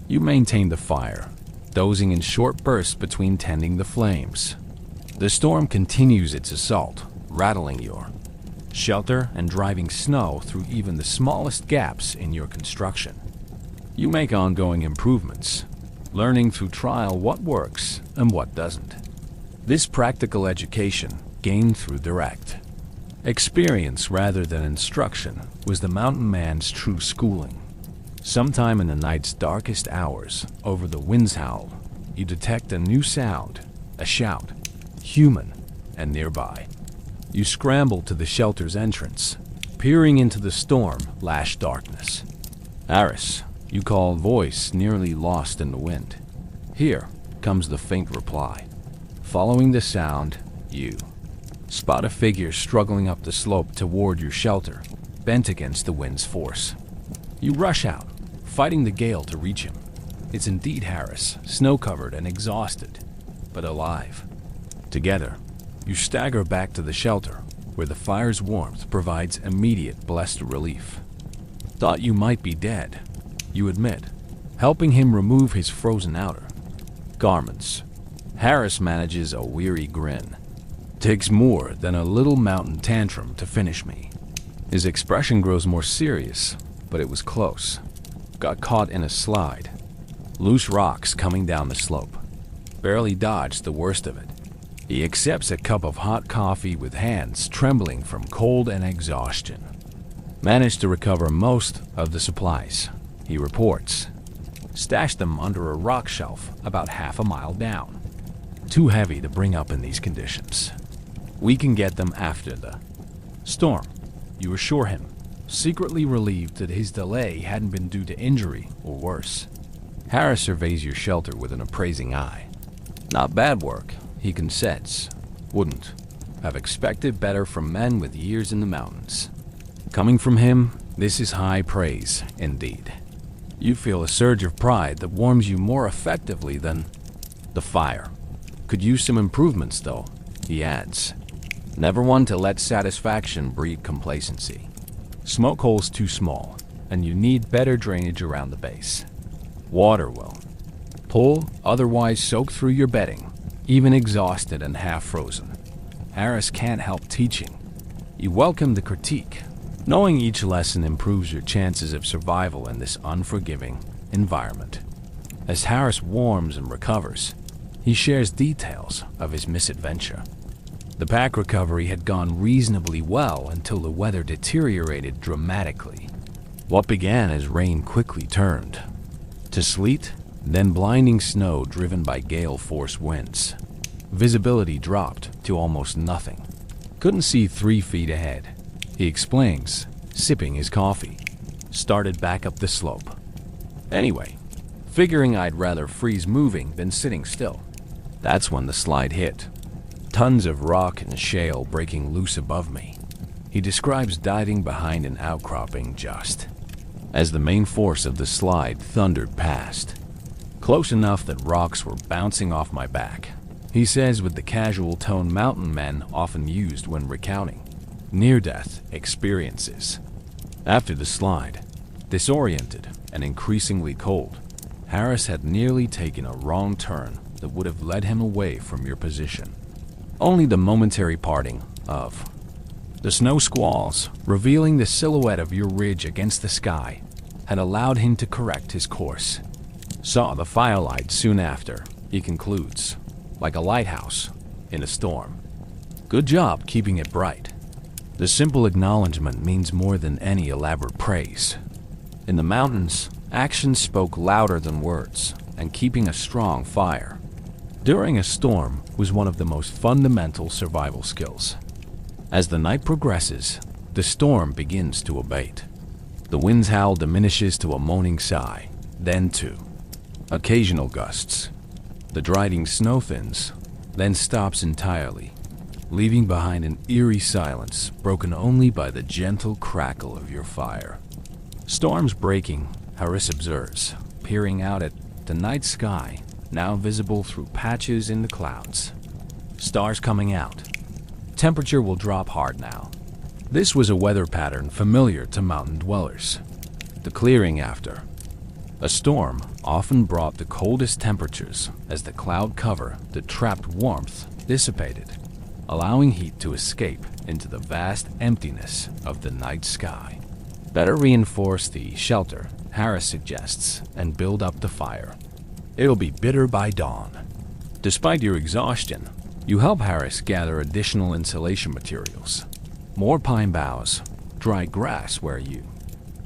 You maintain the fire, dozing in short bursts between tending the flames. The storm continues its assault, rattling your shelter and driving snow through even the smallest gaps in your construction. You make ongoing improvements, learning through trial what works and what doesn't. This practical education, gained through direct experience rather than instruction, was the mountain man's true schooling. Sometime in the night's darkest hours, over the wind's howl, you detect a new sound, a shout, human and nearby. You scramble to the shelter's entrance, peering into the storm-lashed darkness. Harris, you call voice nearly lost in the wind. Here comes the faint reply. Following the sound, you spot a figure struggling up the slope toward your shelter, bent against the wind's force. You rush out, fighting the gale to reach him. It's indeed Harris, snow-covered and exhausted, but alive. Together, you stagger back to the shelter, where the fire's warmth provides immediate blessed relief. Thought you might be dead, you admit, helping him remove his frozen outer garments. Harris manages a weary grin. Takes more than a little mountain tantrum to finish me. His expression grows more serious, but it was close. Got caught in a slide. Loose rocks coming down the slope. Barely dodged the worst of it. He accepts a cup of hot coffee with hands trembling from cold and exhaustion. Managed to recover most of the supplies, he reports. Stashed them under a rock shelf about half a mile down. Too heavy to bring up in these conditions. We can get them after the storm, you assure him, secretly relieved that his delay hadn't been due to injury or worse. Harris surveys your shelter with an appraising eye. Not bad work, he consents. Wouldn't have expected better from men with years in the mountains. Coming from him, this is high praise indeed. You feel a surge of pride that warms you more effectively than the fire. Could use some improvements though, he adds. Never one to let satisfaction breed complacency. Smoke hole's too small, and you need better drainage around the base. Water will pull, otherwise soak through your bedding, even exhausted and half frozen. Harris can't help teaching. You welcome the critique, knowing each lesson improves your chances of survival in this unforgiving environment. As Harris warms and recovers, he shares details of his misadventure. The pack recovery had gone reasonably well until the weather deteriorated dramatically. What began as rain quickly turned to sleet, then blinding snow driven by gale-force winds. Visibility dropped to almost nothing. Couldn't see 3 feet ahead. He explains, sipping his coffee. Started back up the slope. Anyway, figuring I'd rather freeze moving than sitting still. That's when the slide hit. Tons of rock and shale breaking loose above me. He describes diving behind an outcropping just as the main force of the slide thundered past, close enough that rocks were bouncing off my back. He says with the casual tone mountain men often used when recounting near-death experiences. After the slide, disoriented and increasingly cold, Harris had nearly taken a wrong turn that would have led him away from your position. Only the momentary parting of the snow squalls, revealing the silhouette of your ridge against the sky, had allowed him to correct his course. Saw the firelight soon after, he concludes, like a lighthouse in a storm. Good job keeping it bright. The simple acknowledgement means more than any elaborate praise. In the mountains, actions spoke louder than words, and keeping a strong fire during a storm was one of the most fundamental survival skills. As the night progresses, the storm begins to abate. The wind's howl diminishes to a moaning sigh, then to occasional gusts. The driving snow thins, then stops entirely, leaving behind an eerie silence broken only by the gentle crackle of your fire. Storms breaking, Harris observes, peering out at the night sky, now visible through patches in the clouds. Stars coming out. Temperature will drop hard now. This was a weather pattern familiar to mountain dwellers. The clearing after a storm often brought the coldest temperatures as the cloud cover that trapped warmth dissipated, allowing heat to escape into the vast emptiness of the night sky. Better reinforce the shelter, Harris suggests, and build up the fire. It'll be bitter by dawn. Despite your exhaustion, you help Harris gather additional insulation materials. More pine boughs, dry grass where you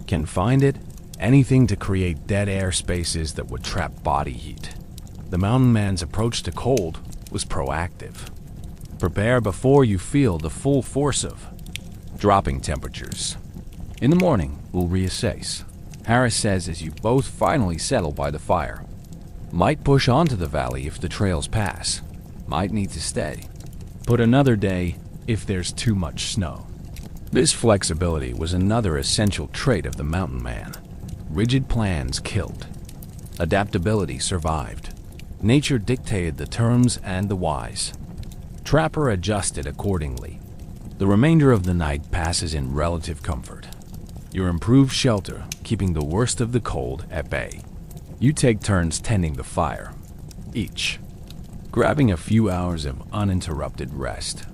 can find it, anything to create dead air spaces that would trap body heat. The mountain man's approach to cold was proactive. Prepare before you feel the full force of dropping temperatures. In the morning, we'll reassess, Harris says as you both finally settle by the fire. Might push onto the valley if the trails pass. Might need to stay. Put another day if there's too much snow. This flexibility was another essential trait of the mountain man. Rigid plans killed. Adaptability survived. Nature dictated the terms and the whys. Trapper adjusted accordingly. The remainder of the night passes in relative comfort. Your improved shelter keeping the worst of the cold at bay. You take turns tending the fire, each grabbing a few hours of uninterrupted rest.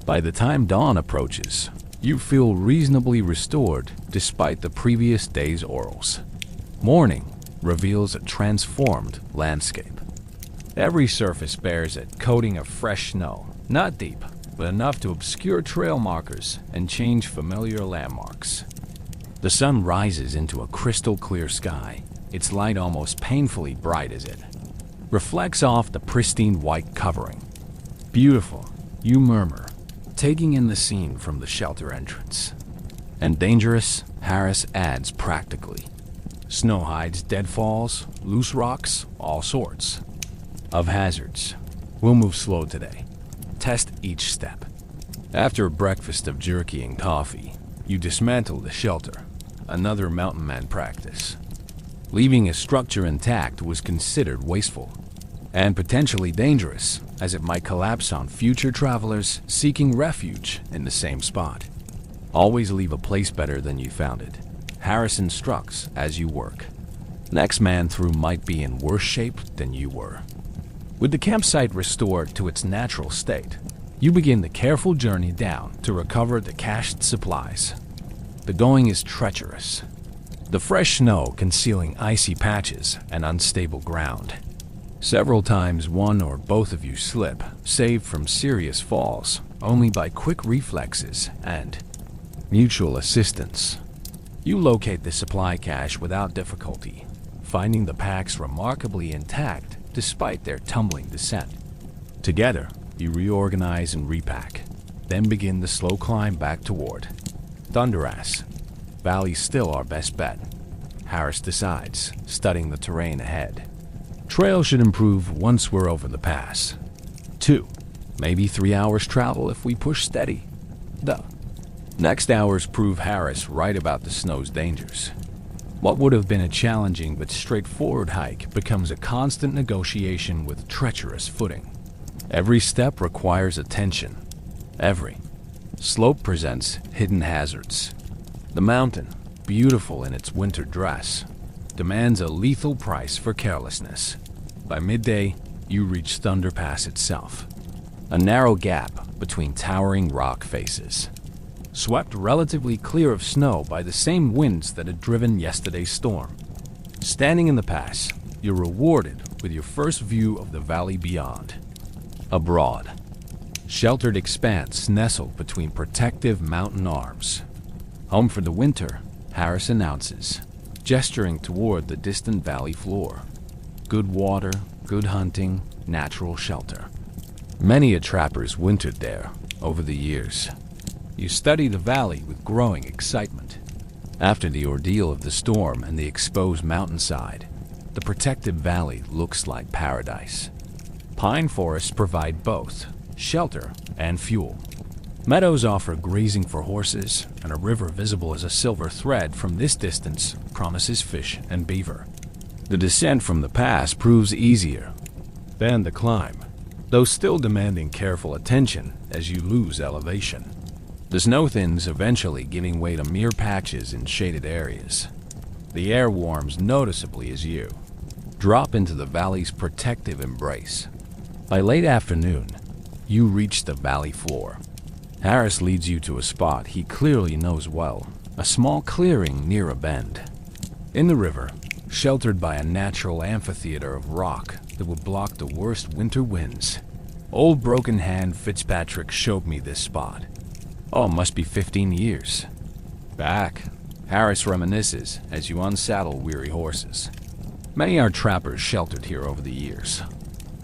By the time dawn approaches, you feel reasonably restored despite the previous day's orals. Morning reveals a transformed landscape. Every surface bears a coating of fresh snow, not deep, but enough to obscure trail markers and change familiar landmarks. The sun rises into a crystal clear sky, its light almost painfully bright as it reflects off the pristine white covering. Beautiful, you murmur, taking in the scene from the shelter entrance. And dangerous, Harris adds practically. Snow hides, deadfalls, loose rocks, all sorts of hazards. We'll move slow today. Test each step. After a breakfast of jerky and coffee, you dismantle the shelter, another mountain man practice. Leaving a structure intact was considered wasteful and potentially dangerous, as it might collapse on future travelers seeking refuge in the same spot. Always leave a place better than you found it. Harris instructs as you work. Next man through might be in worse shape than you were. With the campsite restored to its natural state, You begin the careful journey down to recover the cached supplies. The going is treacherous, the fresh snow concealing icy patches and unstable ground. Several times one or both of you slip, saved from serious falls only by quick reflexes and mutual assistance. You locate the supply cache without difficulty, finding the packs remarkably intact despite their tumbling descent. Together, you reorganize and repack, then begin the slow climb back toward Thunderass. Valley's still our best bet, Harris decides, studying the terrain ahead. Trail should improve once we're over the pass. 2, maybe 3 hours travel if we push steady. The next hours prove Harris right about the snow's dangers. What would have been a challenging but straightforward hike becomes a constant negotiation with treacherous footing. Every step requires attention. Every slope presents hidden hazards. The mountain, beautiful in its winter dress, demands a lethal price for carelessness. By midday, you reach Thunder Pass itself, a narrow gap between towering rock faces, swept relatively clear of snow by the same winds that had driven yesterday's storm. Standing in the pass, you're rewarded with your first view of the valley beyond. A broad, sheltered expanse nestled between protective mountain arms. Home for the winter, Harris announces, gesturing toward the distant valley floor. Good water, good hunting, natural shelter. Many a trapper's wintered there over the years. You study the valley with growing excitement. After the ordeal of the storm and the exposed mountainside, the protected valley looks like paradise. Pine forests provide both shelter and fuel. Meadows offer grazing for horses, and a river visible as a silver thread from this distance promises fish and beaver. The descent from the pass proves easier than the climb, though still demanding careful attention as you lose elevation. The snow thins, eventually giving way to mere patches in shaded areas. The air warms noticeably as you drop into the valley's protective embrace. By late afternoon, you reach the valley floor. Harris leads you to a spot he clearly knows well, a small clearing near a bend. In the river, sheltered by a natural amphitheater of rock that would block the worst winter winds, old broken hand Fitzpatrick showed me this spot. Oh, must be 15 years. Back, Harris reminisces as you unsaddle weary horses. Many are trappers sheltered here over the years.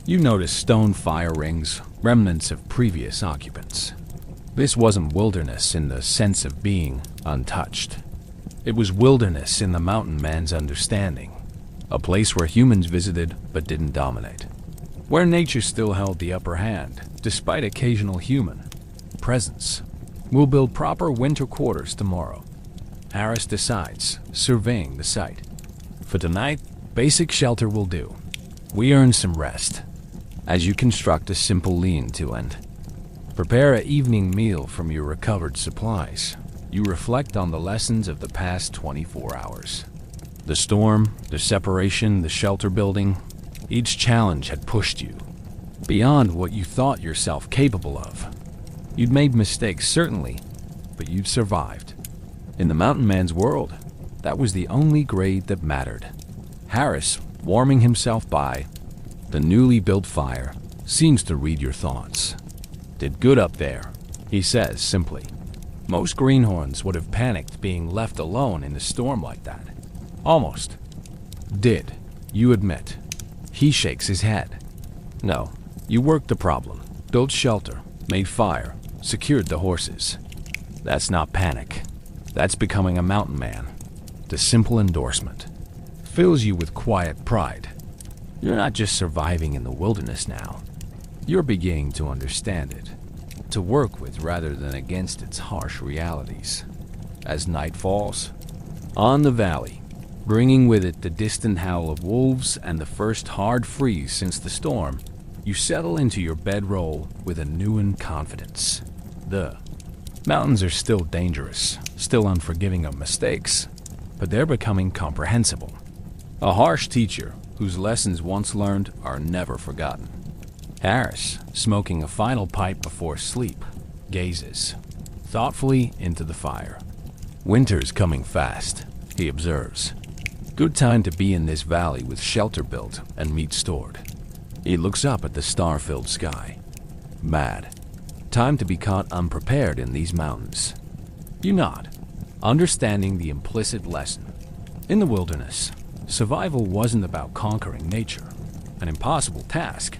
You notice stone fire rings, remnants of previous occupants. This wasn't wilderness in the sense of being untouched. It was wilderness in the mountain man's understanding, a place where humans visited but didn't dominate, where nature still held the upper hand despite occasional human presence. We'll build proper winter quarters tomorrow, Harris decides, surveying the site. For tonight, basic shelter will do. We earn some rest as you construct a simple lean-to and prepare an evening meal from your recovered supplies. You reflect on the lessons of the past 24 hours. The storm, the separation, the shelter building, each challenge had pushed you beyond what you thought yourself capable of. You'd made mistakes, certainly, but you'd survived. In the mountain man's world, that was the only grade that mattered. Harris, warming himself by the newly built fire, seems to read your thoughts. Did good up there, he says simply. Most greenhorns would have panicked being left alone in a storm like that. Almost. Did, you admit. He shakes his head. No, you worked the problem, built shelter, made fire, secured the horses. That's not panic. That's becoming a mountain man. The simple endorsement fills you with quiet pride. You're not just surviving in the wilderness now. You're beginning to understand it, to work with rather than against its harsh realities. As night falls, on the valley, bringing with it the distant howl of wolves and the first hard freeze since the storm, you settle into your bedroll with a new confidence. The mountains are still dangerous, still unforgiving of mistakes, but they're becoming comprehensible. A harsh teacher whose lessons once learned are never forgotten. Harris, smoking a final pipe before sleep, gazes thoughtfully into the fire. Winter's coming fast, he observes. Good time to be in this valley with shelter built and meat stored. He looks up at the star-filled sky. Mad. Time to be caught unprepared in these mountains. You nod, understanding the implicit lesson. In the wilderness, survival wasn't about conquering nature, an impossible task,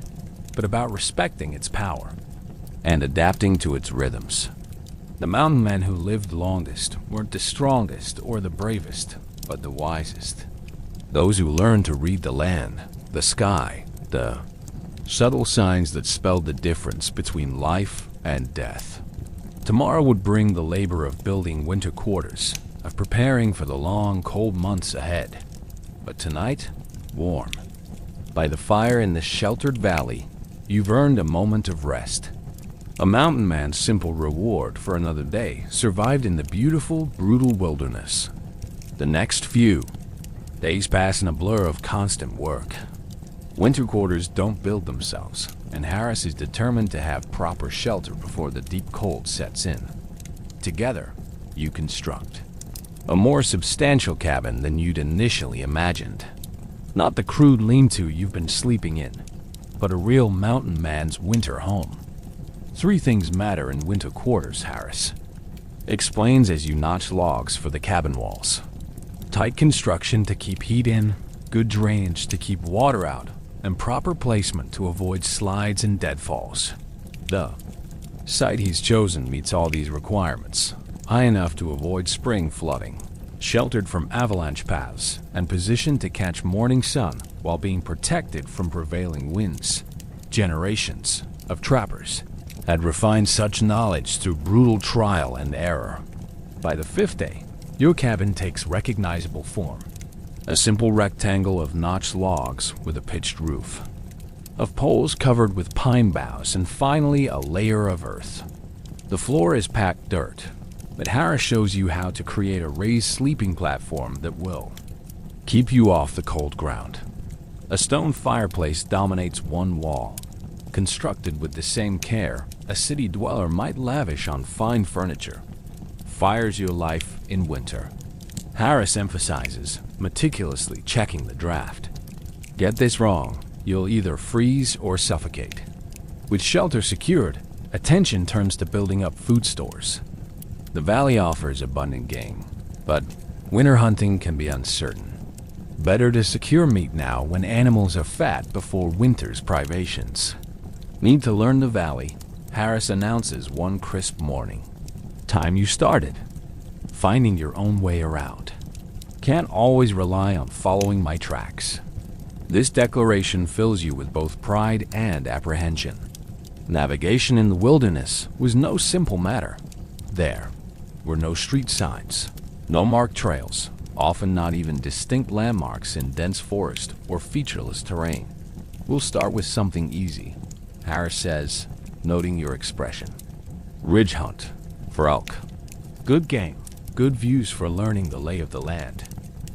but about respecting its power and adapting to its rhythms. The mountain men who lived longest weren't the strongest or the bravest, but the wisest. Those who learned to read the land, the sky, the subtle signs that spelled the difference between life and death. Tomorrow would bring the labor of building winter quarters, of preparing for the long, cold months ahead. But tonight, warm. By the fire in the sheltered valley, you've earned a moment of rest. A mountain man's simple reward for another day survived in the beautiful, brutal wilderness. The next few days pass in a blur of constant work. Winter quarters don't build themselves, and Harris is determined to have proper shelter before the deep cold sets in. Together, you construct a more substantial cabin than you'd initially imagined. Not the crude lean-to you've been sleeping in, but a real mountain man's winter home. 3 things matter in winter quarters, Harris explains as you notch logs for the cabin walls. Tight construction to keep heat in, good drainage to keep water out, and proper placement to avoid slides and deadfalls. The site he's chosen meets all these requirements, high enough to avoid spring flooding, sheltered from avalanche paths, and positioned to catch morning sun while being protected from prevailing winds. Generations of trappers had refined such knowledge through brutal trial and error. By the 5th day, your cabin takes recognizable form. A simple rectangle of notched logs with a pitched roof, of poles covered with pine boughs, and finally a layer of earth. The floor is packed dirt, but Harris shows you how to create a raised sleeping platform that will keep you off the cold ground. A stone fireplace dominates one wall, constructed with the same care a city dweller might lavish on fine furniture. Fires your life in winter. Harris emphasizes, meticulously checking the draft. Get this wrong, you'll either freeze or suffocate. With shelter secured, attention turns to building up food stores. The valley offers abundant game, but winter hunting can be uncertain. Better to secure meat now when animals are fat before winter's privations. Need to learn the valley, Harris announces one crisp morning. Time you started. Finding your own way around. Can't always rely on following my tracks. This declaration fills you with both pride and apprehension. Navigation in the wilderness was no simple matter. There were no street signs, no marked trails, often not even distinct landmarks in dense forest or featureless terrain. We'll start with something easy, Harris says, noting your expression. Ridge hunt for elk. Good game, good views for learning the lay of the land.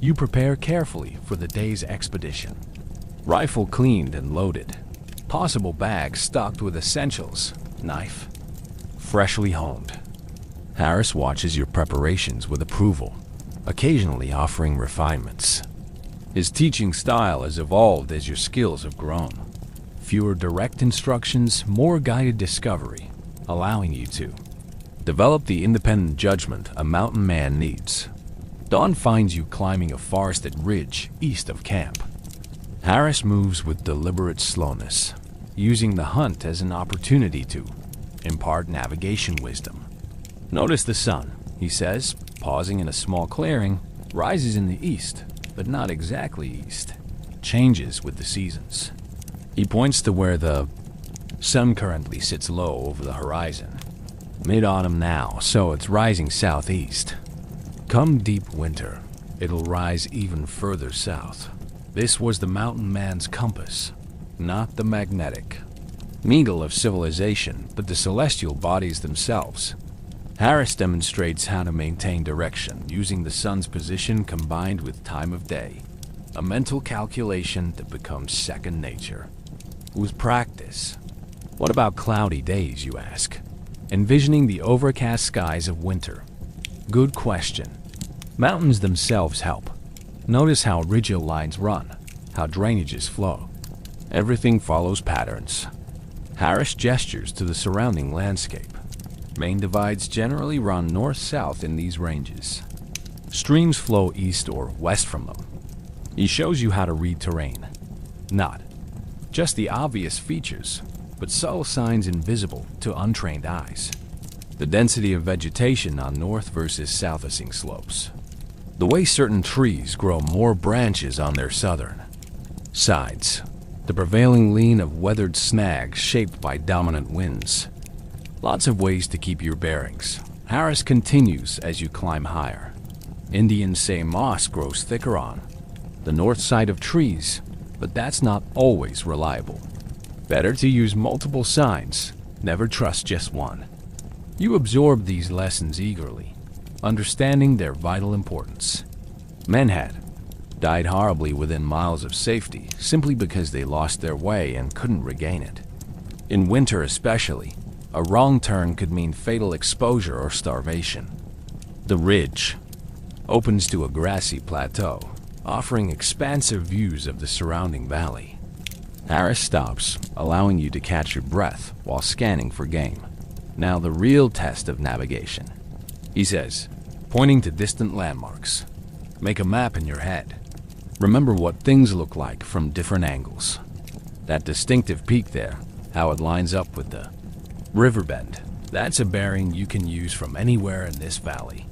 You prepare carefully for the day's expedition. Rifle cleaned and loaded. Possible bag stocked with essentials. Knife freshly honed. Harris watches your preparations with approval, occasionally offering refinements. His teaching style has evolved as your skills have grown. Fewer direct instructions, more guided discovery, allowing you to develop the independent judgment a mountain man needs. Dawn finds you climbing a forested ridge east of camp. Harris moves with deliberate slowness, using the hunt as an opportunity to impart navigation wisdom. Notice the sun, he says, pausing in a small clearing, rises in the east, but not exactly east. Changes with the seasons. He points to where the sun currently sits low over the horizon. Mid-autumn now, so it's rising southeast. Come deep winter, it'll rise even further south. This was the mountain man's compass, not the magnetic needle of civilization, but the celestial bodies themselves. Harris demonstrates how to maintain direction using the sun's position combined with time of day, a mental calculation that becomes second nature. With practice, What about cloudy days, you ask? Envisioning the overcast skies of winter. Good question. Mountains themselves help. Notice how ridgeal lines run, how drainages flow. Everything follows patterns. Harris gestures to the surrounding landscape. Main divides generally run north-south in these ranges. Streams flow east or west from them. He shows you how to read terrain. Not just the obvious features, but subtle signs invisible to untrained eyes. The density of vegetation on north versus south-facing slopes. The way certain trees grow more branches on their southern sides. The prevailing lean of weathered snags shaped by dominant winds. Lots of ways to keep your bearings. Harris continues as you climb higher. Indians say moss grows thicker on the north side of trees, but that's not always reliable. Better to use multiple signs, never trust just one. You absorb these lessons eagerly, understanding their vital importance. Men had died horribly within miles of safety simply because they lost their way and couldn't regain it. In winter especially, a wrong turn could mean fatal exposure or starvation. The ridge opens to a grassy plateau, offering expansive views of the surrounding valley. Harris stops, allowing you to catch your breath while scanning for game. Now the real test of navigation. He says, pointing to distant landmarks. Make a map in your head. Remember what things look like from different angles. That distinctive peak there, how it lines up with the river bend. That's a bearing you can use from anywhere in this valley.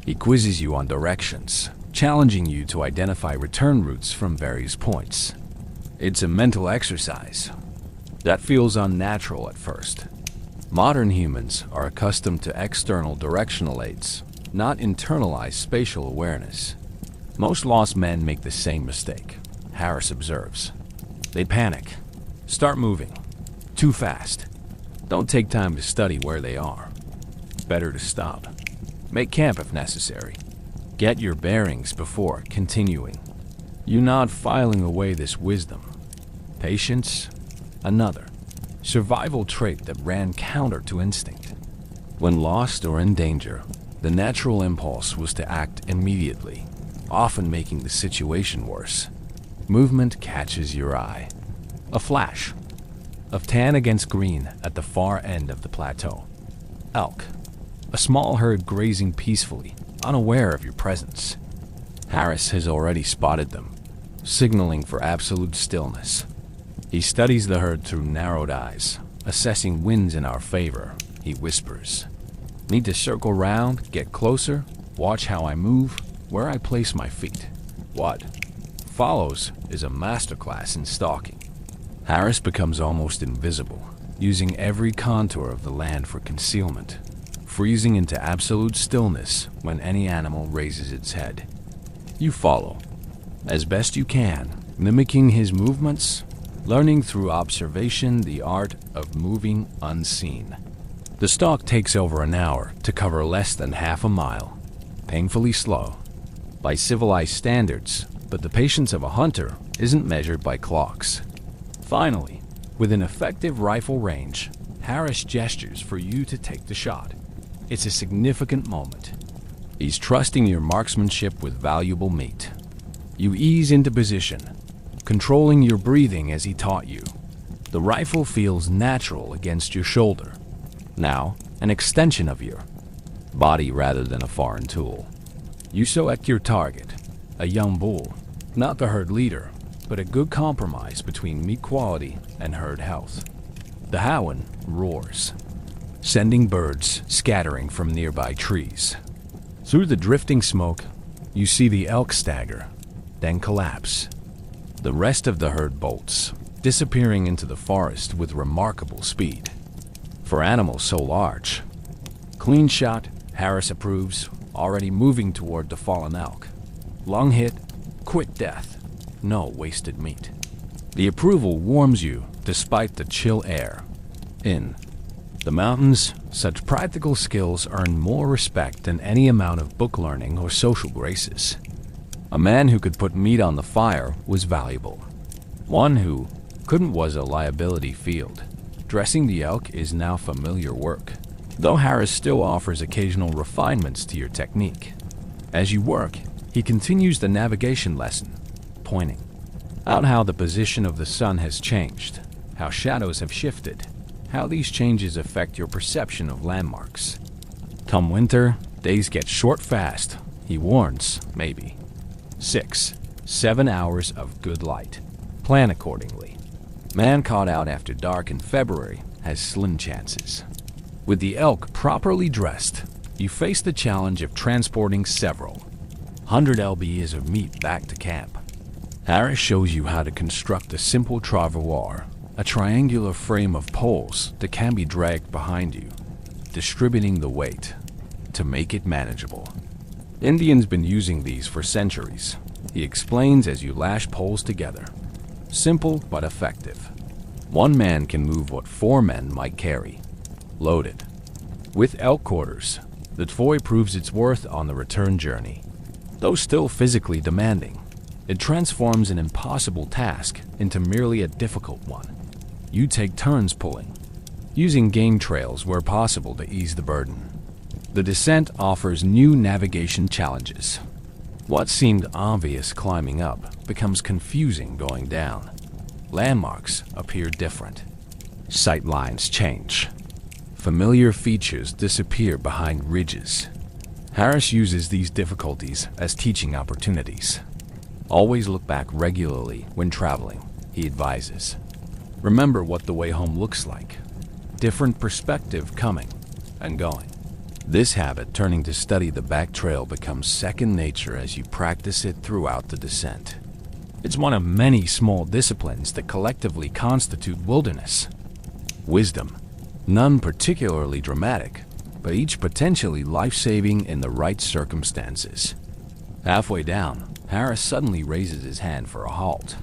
He quizzes you on directions, challenging you to identify return routes from various points. It's a mental exercise that feels unnatural at first. Modern humans are accustomed to external directional aids, not internalized spatial awareness. Most lost men make the same mistake, Harris observes. They panic, start moving, too fast. Don't take time to study where they are. Better to stop. Make camp if necessary. Get your bearings before continuing. You not filing away this wisdom. Patience, another. Survival trait that ran counter to instinct. When lost or in danger, the natural impulse was to act immediately, often making the situation worse. Movement catches your eye. A flash of tan against green at the far end of the plateau. Elk. A small herd grazing peacefully, unaware of your presence. Harris has already spotted them, signaling for absolute stillness. He studies the herd through narrowed eyes, assessing winds in our favor. He whispers, "Need to circle round, get closer, watch how I move, where I place my feet." What follows is a masterclass in stalking. Harris becomes almost invisible, using every contour of the land for concealment, freezing into absolute stillness when any animal raises its head. You follow, as best you can, mimicking his movements, learning through observation the art of moving unseen. The stalk takes over an hour to cover less than half a mile, painfully slow by civilized standards, but the patience of a hunter isn't measured by clocks. Finally, within effective rifle range, Harris gestures for you to take the shot. It's a significant moment. He's trusting your marksmanship with valuable meat. You ease into position, controlling your breathing as he taught you. The rifle feels natural against your shoulder. Now, an extension of your body rather than a foreign tool. You select your target, a young bull, not the herd leader, but a good compromise between meat quality and herd health. The hound roars, sending birds scattering from nearby trees. Through the drifting smoke, you see the elk stagger, then collapse. The rest of the herd bolts, disappearing into the forest with remarkable speed. For animals so large. Clean shot, Harris approves, already moving toward the fallen elk. Long hit, quick death, no wasted meat. The approval warms you despite the chill air. In the mountains, such practical skills earn more respect than any amount of book learning or social graces. A man who could put meat on the fire was valuable. One who couldn't was a liability field. Dressing the elk is now familiar work, though Harris still offers occasional refinements to your technique. As you work, he continues the navigation lesson, pointing out how the position of the sun has changed, how shadows have shifted, how these changes affect your perception of landmarks. Come winter, days get short fast, he warns, maybe. 6-7 hours of good light. Plan accordingly. Man caught out after dark in February has slim chances. With the elk properly dressed, you face the challenge of transporting several 100 lbs of meat back to camp. Harris shows you how to construct a simple travois, a triangular frame of poles that can be dragged behind you, distributing the weight to make it manageable. Indians been using these for centuries, he explains as you lash poles together. Simple but effective. One man can move what 4 men might carry. Loaded. With elk quarters, the toy proves its worth on the return journey. Though still physically demanding, it transforms an impossible task into merely a difficult one. You take turns pulling, using game trails where possible to ease the burden. The descent offers new navigation challenges. What seemed obvious climbing up becomes confusing going down. Landmarks appear different. Sight lines change. Familiar features disappear behind ridges. Harris uses these difficulties as teaching opportunities. Always look back regularly when traveling, he advises. Remember what the way home looks like. Different perspective coming and going. This habit turning to study the back trail becomes second nature as you practice it throughout the descent. It's one of many small disciplines that collectively constitute wilderness. Wisdom, none particularly dramatic, but each potentially life-saving in the right circumstances. Halfway down, Harris suddenly raises his hand for a halt.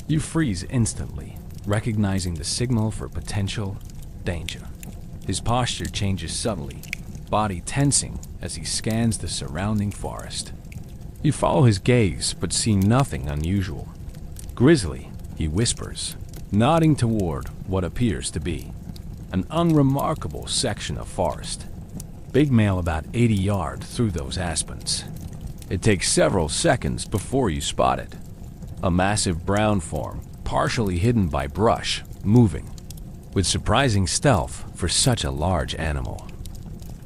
You freeze instantly, recognizing the signal for potential danger. His posture changes subtly, body tensing as he scans the surrounding forest. You follow his gaze but see nothing unusual. Grizzly, he whispers, nodding toward what appears to be an unremarkable section of forest. Big male about 80 yards through those aspens. It takes several seconds before you spot it. A massive brown form, partially hidden by brush, moving, with surprising stealth for such a large animal.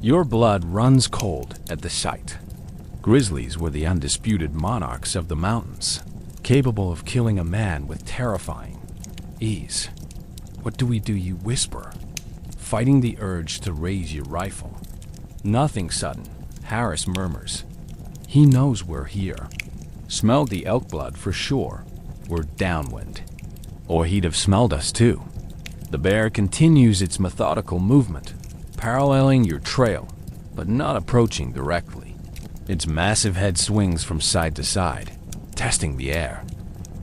Your blood runs cold at the sight. Grizzlies were the undisputed monarchs of the mountains, capable of killing a man with terrifying ease. What do we do, you whisper, fighting the urge to raise your rifle. Nothing sudden, Harris murmurs. He knows we're here. Smelled the elk blood for sure. We're downwind. Or he'd have smelled us too. The bear continues its methodical movement, paralleling your trail, but not approaching directly. Its massive head swings from side to side, testing the air.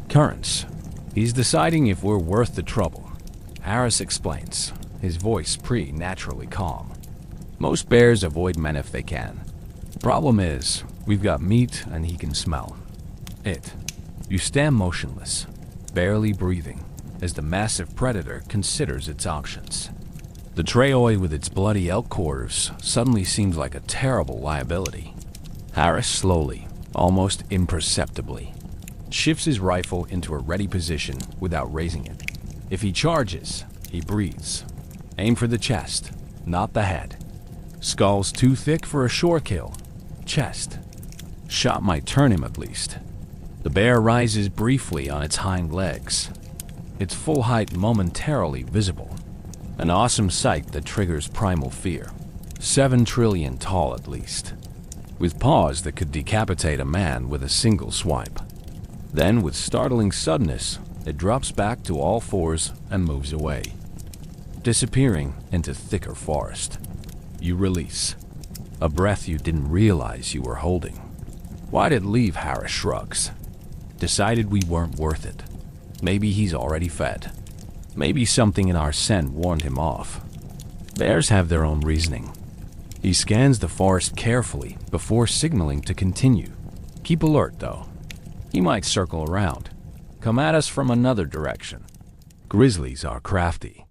Currents. He's deciding if we're worth the trouble. Harris explains, his voice preternaturally calm. Most bears avoid men if they can. Problem is, we've got meat and he can smell it. You stand motionless, barely breathing, as the massive predator considers its options. The trail with its bloody elk quarters suddenly seems like a terrible liability. Harris slowly, almost imperceptibly, shifts his rifle into a ready position without raising it. If he charges, he breathes. Aim for the chest, not the head. Skull's too thick for a shore kill. Chest. Shot might turn him at least. The bear rises briefly on its hind legs, its full height momentarily visible. An awesome sight that triggers primal fear. 7 trillion tall at least, with paws that could decapitate a man with a single swipe. Then, with startling suddenness, it drops back to all fours and moves away, disappearing into thicker forest. You release. A breath you didn't realize you were holding. Why'd it leave? Harris shrugs. Decided we weren't worth it. Maybe he's already fed. Maybe something in our scent warned him off. Bears have their own reasoning. He scans the forest carefully before signaling to continue. Keep alert, though. He might circle around, come at us from another direction. Grizzlies are crafty.